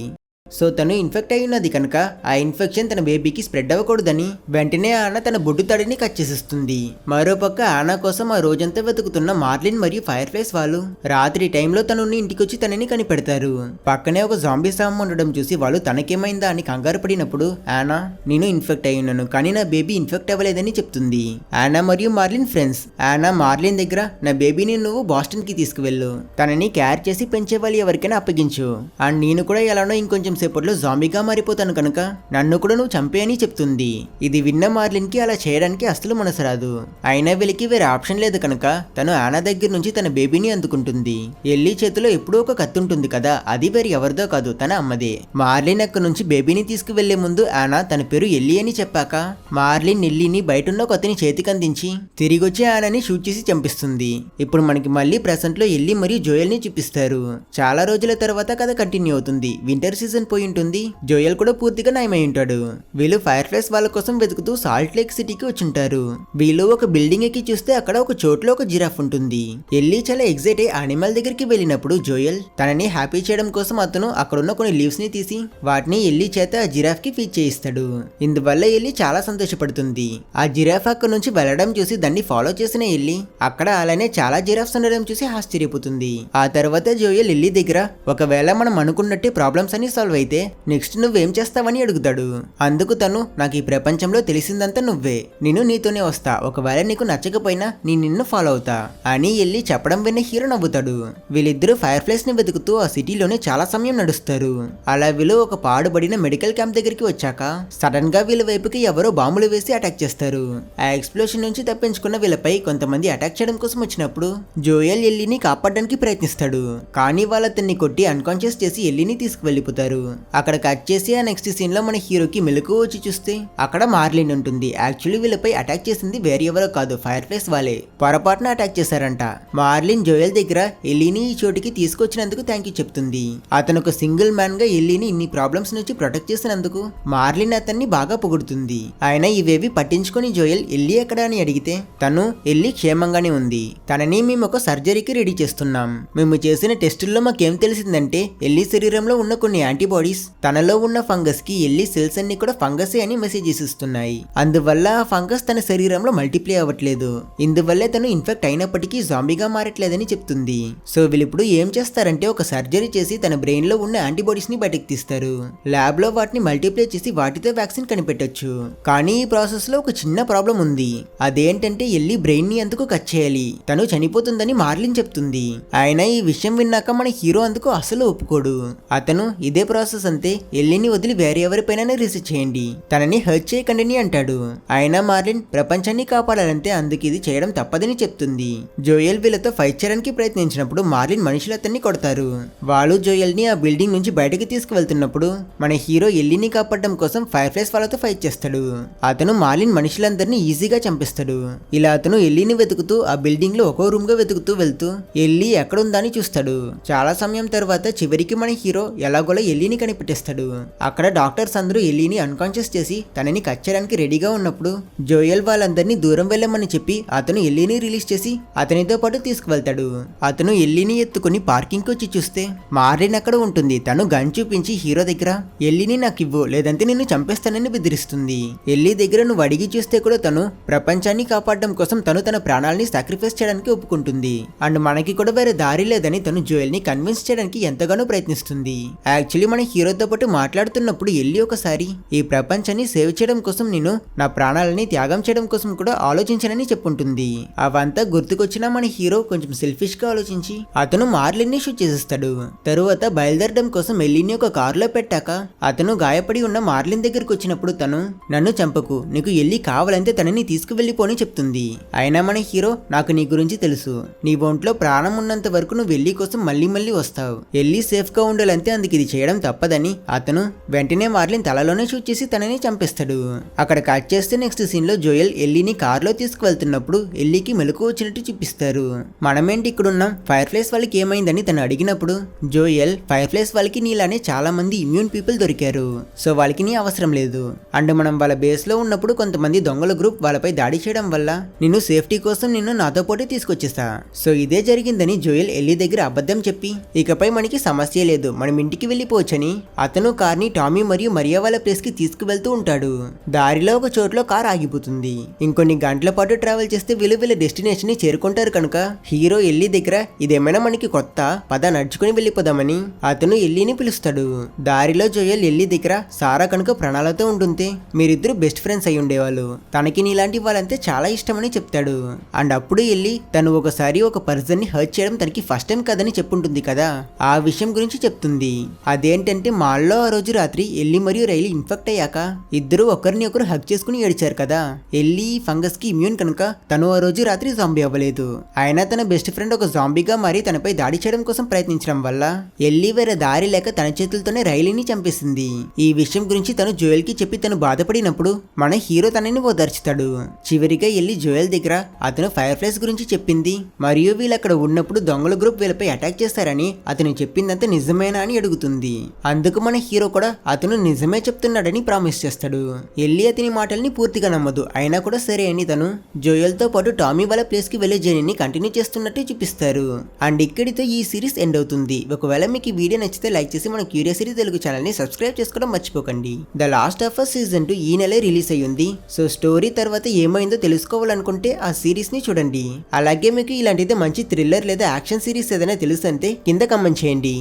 సో తను ఇన్ఫెక్ట్ అయి ఉన్నది కనుక ఆ ఇన్ఫెక్షన్ తన బేబీకి స్ప్రెడ్ అవ్వకూడదని వెంటనే ఆనా తన బొడ్డు తడిని కట్ చేసేస్తుంది. మరోపక్క ఆనా కోసం ఆ రోజంతా వెతుకుతున్న మార్లిన్ మరియు ఫైర్ ఫ్లైస్ వాళ్ళు రాత్రి టైంలో తను ఇంటికొచ్చి తనని కనిపెడతారు. పక్కనే ఒక జాంబీ సామ్ ఉండడం చూసి వాళ్ళు తనకేమైందా అని కంగారు పడినప్పుడు ఆనా, నేను ఇన్ఫెక్ట్ అయి ఉన్నాను కానీ నా బేబీ ఇన్ఫెక్ట్ అవ్వలేదని చెప్తుంది. ఆనా మరియు మార్లిన్ ఫ్రెండ్స్. ఆనా మార్లిన్ దగ్గర నా బేబీని నువ్వు బాస్టన్ కి తీసుకువెళ్ళు, తనని కేర్ చేసి పెంచే వాళ్ళు ఎవరికైనా అప్పగించు, అండ్ నేను కూడా ఎలానో ఇంకొంచెం సేపట్లో జాంబీగా మారిపోతాను కనుక నన్ను కూడా నువ్వు చంపేయని చెప్తుంది. ఇది విన్న మార్లిన్ కి అలా చేయడానికి అస్సలు మనసు రాదు. అయినా వీళ్ళకి వేరే ఆప్షన్ లేదు కనుక తను ఆనా దగ్గర నుంచి తన బేబీని అందుకుంటుంది. ఎల్లీ చేతిలో ఎప్పుడూ ఒక కత్తి ఉంటుంది కదా, అది వేరే ఎవరిదో కాదు, తన అమ్మదే. మార్లిన్ అక్కడి నుంచి బేబీని తీసుకువెళ్లే ముందు ఆనా తన పేరు ఎల్లీ అని చెప్పాక మార్లిన్ ఎల్లీని బయటున్న కత్తిని చేతికి అందించి తిరిగి వచ్చి ఆనాని షూట్ చేసి చంపిస్తుంది. ఇప్పుడు మనకి మళ్ళీ ప్రెసెంట్ లో ఎల్లీ మరియు జోయల్ ని చూపిస్తారు. చాలా రోజుల తర్వాత కథ కంటిన్యూ అవుతుంది. వింటర్ సీజన్ పోయి ఉంటుంది. జోయల్ కూడా పూర్తిగా నయమై ఉంటాడు. వీళ్ళు ఫైర్ ఫ్లైస్ వాళ్ళ కోసం వెతుకుతూ సాల్ట్ లేక్ సిటీకి వచ్చుంటారు. వీళ్ళు ఒక బిల్డింగ్ ఎక్కి చూస్తే అక్కడ ఒక చోట్లో ఒక జిరాఫ్ ఉంటుంది. ఎల్లీ చాలా ఎగ్జైట్ అయ్యి అనిమల్ దగ్గరికి వెళ్ళినప్పుడు జోయల్ తనని హ్యాపీ చేయడం కోసం అతను అక్కడున్న కొన్ని లీవ్స్ ని తీసి వాటిని ఎల్లీ చేత ఆ జిరాఫ్ కి ఫీడ్ చేయిస్తాడు. ఇందువల్ల ఎల్లీ చాలా సంతోషపడుతుంది. ఆ జిరాఫ్ అక్కడ నుంచి వెళ్లడం చూసి దాన్ని ఫాలో చేసిన ఎల్లీ అక్కడ అలానే చాలా జిరాఫ్స్ ఉండడం చూసి ఆశ్చర్యపోతుంది. ఆ తర్వాత జోయల్ ఎల్లీ దగ్గర ఒకవేళ మనం అనుకున్నట్టే ప్రాబ్లమ్స్ అని సాల్వ్ అయితే నెక్స్ట్ నువ్వేం చేస్తావని అడుగుతాడు. అందుకు తను, నాకు ఈ ప్రపంచంలో తెలిసిందంతా నువ్వే, నేను నీతోనే వస్తా, ఒకవేళ నీకు నచ్చకపోయినా నేను నిన్ను ఫాలో అవుతా అని ఎల్లీ చెప్పడం విన్న హీరో నవ్వుతాడు. వీళ్ళిద్దరూ ఫైర్ ఫ్లైస్ ని వెతుకుతూ ఆ సిటీలోనే చాలా సమయం నడుస్తారు. అలా వీళ్ళు ఒక పాడుబడిన మెడికల్ క్యాంప్ దగ్గరికి వచ్చాక సడన్ గా వీళ్ళ వైపుకి ఎవరో బాంబులు వేసి అటాక్ చేస్తారు. ఆ ఎక్స్ప్లోషన్ నుంచి తప్పించుకున్న వీళ్ళపై కొంతమంది అటాక్ చేయడం కోసం వచ్చినప్పుడు జోయల్ ఎల్లీని కాపాడడానికి ప్రయత్నిస్తాడు. కానీ వాళ్ళు అతన్ని కొట్టి అన్కాన్షియస్ చేసి ఎల్లీని తీసుకువెళ్లిపోతారు. అక్కడ కట్ చేసి ఆ నెక్స్ట్ సీన్ లో మన హీరోకి మెలకు వచ్చి చూస్తే అక్కడ మార్లిన్ ఉంటుంది. యాక్చువల్లీ వీళ్ళపై అటాక్ చేసింది వేరే ఎవరో కాదు, ఫైర్ ఫ్లైస్ వాళ్ళే పొరపాటున అటాక్ చేశారంట. మార్లిన్ జోయల్ దగ్గర ఎల్లీని ఈ చోటికి తీసుకొచ్చినందుకు థ్యాంక్ యూ చెప్తుంది. అతను ఒక సింగిల్ మ్యాన్ గా ఎల్లీని ఇన్ని ప్రాబ్లమ్స్ నుంచి ప్రొటెక్ట్ చేసినందుకు మార్లిన్ అతన్ని బాగా పొగుడుతుంది. ఆయన ఇవేవి పట్టించుకొని జోయల్ ఎల్లీ ఎక్కడ అని అడిగితే తను ఎల్లీ క్షేమంగానే ఉంది, తనని మేము ఒక సర్జరీకి రెడీ చేస్తున్నాం, మేము చేసిన టెస్టుల్లో మాకేం తెలిసిందంటే ఎల్లీ శరీరంలో ఉన్న కొన్ని యాంటీబాడీస్ తనలో ఉన్న ఫంగస్ కి ఎల్లీ సెల్స్ అన్ని కూడా ఫంగసే అని మెసేజెస్ ఇస్తున్నాయి. అందువల్ల ఆ ఫంగస్ తన శరీరంలో మల్టిప్లై అవ్వట్లేదు. ఇందువల్లే తను ఇన్ఫెక్ట్ అయినప్పటికీ జాంబీగా మారట్లేదని చెప్తుంది. సో వీళ్ళిప్పుడు ఏం చేస్తారంటే ఒక సర్జరీ చేసి తన బ్రెయిన్ లో ఉన్న యాంటీబాడీస్ ని బయటకు తీస్తారు. ల్యాబ్ లో వాటిని మల్టిప్లై చేసి వాటితో వ్యాక్సిన్ కనిపెట్టొచ్చు. కానీ ఈ ప్రాసెస్ లో ఒక చిన్న ప్రాబ్లం ఉంది. అదేంటంటే ఎల్లీ బ్రెయిన్ ని అందుకు కట్ చేయాలి, తను చనిపోతుందని మార్లిన్ చెప్తుంది. ఆయన ఈ విషయం విన్నాక మన హీరో అందుకు అసలు ఒప్పుకోడు. అతను ఇదే ప్రాసెస్ అంతే, ఎల్లీని వదిలి వేరే ఎవరిపైన రీసెర్చ్ చేయండి, తనని హర్ట్ చేయకండి అంటాడు. అయినా మార్లిన్ ప్రపంచాన్ని కాపాడాలంటే అందుకు ఇది చేయడం తప్పదని చెప్తుంది. జోయల్ వీళ్ళతో ఫైట్ చేయడానికి ప్రయత్నించినప్పుడు మార్లిన్ మనుషులు అతన్ని కొడతారు. వాళ్ళు జోయల్ ని ఆ బిల్డింగ్ నుంచి బయటకి తీసుకువెళ్తున్నప్పుడు మన హీరో ఎల్లీని కాపాడడం కోసం ఫైర్ ఫ్లైస్ వాళ్ళతో ఫైట్ చేస్తాడు. అతను మార్లిన్ మనుషులందరినీ ఈజీగా చంపిస్తాడు. ఇలా అతను ఎల్లీని వెతుకుతూ ఆ బిల్డింగ్ లో ఒక్కో రూమ్ గా వెతుకుతూ వెళ్తూ ఎల్లీ ఎక్కడుందా అని చూస్తాడు. చాలా సమయం తర్వాత చివరికి మన హీరో ఎలాగోలా ఎల్లీ ఎల్లీని కనిపెట్టేస్తాడు. అక్కడ డాక్టర్స్ అందరూ ఎల్లీని అన్కాన్షియస్ చేసి తనని కట్ చేయడానికి రెడీగా ఉన్నప్పుడు జోయల్ వాళ్ళందరినీ దూరం వెళ్ళమని చెప్పి అతను ఎల్లీని రిలీజ్ చేసి అతనితో పాటు తీసుకువెళ్తాడు. అతను ఎల్లీని ఎత్తుకుని పార్కింగ్ వచ్చి చూస్తే మార్లిన్ అక్కడ ఉంటుంది. తను గన్ చూపించి హీరో దగ్గర ఎల్లీని నాకు ఇవ్వు లేదంటే నిన్ను చంపేస్తానని బెదిరిస్తుంది. ఎల్లీ దగ్గర నువ్వు అడిగి చూస్తే కూడా తను ప్రపంచాన్ని కాపాడడం కోసం తను తన ప్రాణాలని సాక్రిఫైస్ చేయడానికి ఒప్పుకుంటుంది. అండ్ మనకి కూడా వేరే దారి లేదని తను జోయల్ ని కన్విన్స్ చేయడానికి ఎంతగానో ప్రయత్నిస్తుంది. యాక్చువల్లీ మన హీరోతో పాటు మాట్లాడుతున్నప్పుడు ఎల్లీ ఒకసారి ఈ ప్రపంచాన్ని సేవ్ చేయడం కోసం నేను నా ప్రాణాలని త్యాగం చేయడం కోసం కూడా ఆలోచించానని చెప్పుంటుంది. అవంతా గుర్తుకొచ్చినా మన హీరో కొంచెం సెల్ఫిష్ గా ఆలోచించి అతను మార్లిన్ ని షూట్ చేసేస్తాడు. తరువాత బయలుదేరడం కోసం ఎల్లీని ఒక కారులో పెట్టాక అతను గాయపడి ఉన్న మార్లిన్ దగ్గరకు వచ్చినప్పుడు తను నన్ను చంపకు, నీకు ఎల్లి కావాలంటే తనని తీసుకువెళ్ళిపోని చెప్తుంది. అయినా మన హీరో నాకు నీ గురించి తెలుసు, నీ ఒంట్లో ప్రాణం ఉన్నంత వరకు నువ్వు ఎల్లి కోసం మళ్ళీ మళ్ళీ వస్తావు, ఎల్లి సేఫ్ గా ఉండాలంటే అందుకు ఇది చేయడం తప్పదని అతను వెంటనే మార్లిన్ తలలోనే షూట్ చేసి తనని చంపేస్తాడు. అక్కడ కట్ చేస్తే నెక్స్ట్ సీన్ లో జోయల్ ఎల్లీని కారులో తీసుకువెళ్తున్నప్పుడు ఎల్లీకి మెలకు వచ్చినట్టు చూపిస్తారు. మనమేంటి ఇక్కడున్నాం, ఫైర్ ఫ్లైస్ వాళ్ళకి ఏమైందని తను అడిగినప్పుడు జోయల్ ఫైర్ ఫ్లైస్ వాళ్ళకి నీలానే చాలా మంది ఇమ్యూన్ పీపుల్ దొరికారు, సో వాళ్ళకి నీ అవసరం లేదు. అండ్ మనం వాళ్ళ బేస్ లో ఉన్నప్పుడు కొంతమంది దొంగల గ్రూప్ వాళ్ళపై దాడి చేయడం వల్ల నిన్ను సేఫ్టీ కోసం నిన్ను నాతో పాటు తీసుకొచ్చేస్తా, సో ఇదే జరిగిందని జోయల్ ఎల్లీ దగ్గర అబద్ధం చెప్పి ఇకపై మనకి సమస్య లేదు, మనం ఇంటికి వెళ్ళిపోవచ్చని అతను కార్ని టామీ మరియు మరియా వాళ్ళ ప్లేస్ కి తీసుకువెళ్తూ ఉంటాడు. దారిలో ఒక చోట్లో కార్ ఆగిపోతుంది. ఇంకొన్ని గంటల పాటు ట్రావెల్ చేస్తే వీళ్ళ డెస్టినేషన్ ని చేరుకుంటారు కనుక హీరో ఎల్లీ దగ్గర ఇదేమైనా మనకి కొత్త పద నడుచుకుని వెళ్ళిపోదామని అతను ఎల్లీని పిలుస్తాడు. దారిలో జోయల్ ఎల్లీ దగ్గర సారా కనుక ప్రాణాలతో ఉంటుంటే మీరిద్దరు బెస్ట్ ఫ్రెండ్స్ అయి ఉండేవాళ్ళు, తనకి నీలాంటి వాళ్ళంటే చాలా ఇష్టమని చెప్తాడు. అండ్ అప్పుడు ఎల్లి తను ఒకసారి ఒక పర్సన్ ని హర్ట్ చేయడం తనకి ఫస్ట్ టైం కదని చెప్పుంటుంది కదా, ఆ విషయం గురించి చెప్తుంది. అదేంటంటే మాల్లో ఆ రోజు రాత్రి ఎల్లి మరియు రైలీ ఇన్ఫెక్ట్ అయ్యాక ఇద్దరు ఒకరిని ఒకరు హగ్ చేసుకుని ఏడిచారు కదా. ఎల్లి ఫంగస్ కి ఇమ్యూన్ కనుక తను ఆ రోజు రాత్రి జాంబీ అవ్వలేదు. అయినా తన బెస్ట్ ఫ్రెండ్ ఒక జాంబీగా మారి తనపై దాడి చేయడం కోసం ప్రయత్నించడం వల్ల ఎల్లి వేరే దారి లేక తన చేతులతోనే రైలీని చంపేసింది. ఈ విషయం గురించి తను జోయల్ కి చెప్పి తను బాధపడినప్పుడు మన హీరో తనని ఓదార్చుతాడు. చివరిగా ఎల్లి జోయల్ దగ్గర అతను ఫైర్ ఫ్లైస్ గురించి చెప్పింది మరియు వీళ్ళు అక్కడ ఉన్నప్పుడు దొంగల గ్రూప్ వీళ్ళపై అటాక్ చేస్తారని అతను చెప్పిందంతా నిజమేనా అని అడుగుతుంది. అందుకు మన హీరో కూడా అతను నిజమే చెప్తున్నాడని ప్రామిస్ చేస్తాడు. ఎల్లి అతని మాటల్ని పూర్తిగా నమ్మదు, అయినా కూడా సరే అని తను జోయల్ తో పాటు టామీ వాళ్ళ ప్లేస్ కి వెళ్లే జర్నీని కంటిన్యూ చేస్తున్నట్టు చూపిస్తారు. అండ్ ఇక్కడితో ఈ సిరీస్ ఎండ్ అవుతుంది. ఒకవేళ మీకు ఈ వీడియో నచ్చితే లైక్ చేసి మన క్యూరియాసిటీ తెలుగు ఛానల్ ని సబ్స్క్రైబ్ చేసుకోవడం మర్చిపోకండి. The Last of Us season 2 ఈ నెలే రిలీజ్ అయ్యింది. సో స్టోరీ తర్వాత ఏమైందో తెలుసుకోవాలనుకుంటే ఆ సిరీస్ ని చూడండి. అలాగే మీకు ఇలాంటిదే మంచి థ్రిల్లర్ లేదా యాక్షన్ సిరీస్ ఏదైనా తెలుసు అంటే కింద కమెంట్ చేయండి.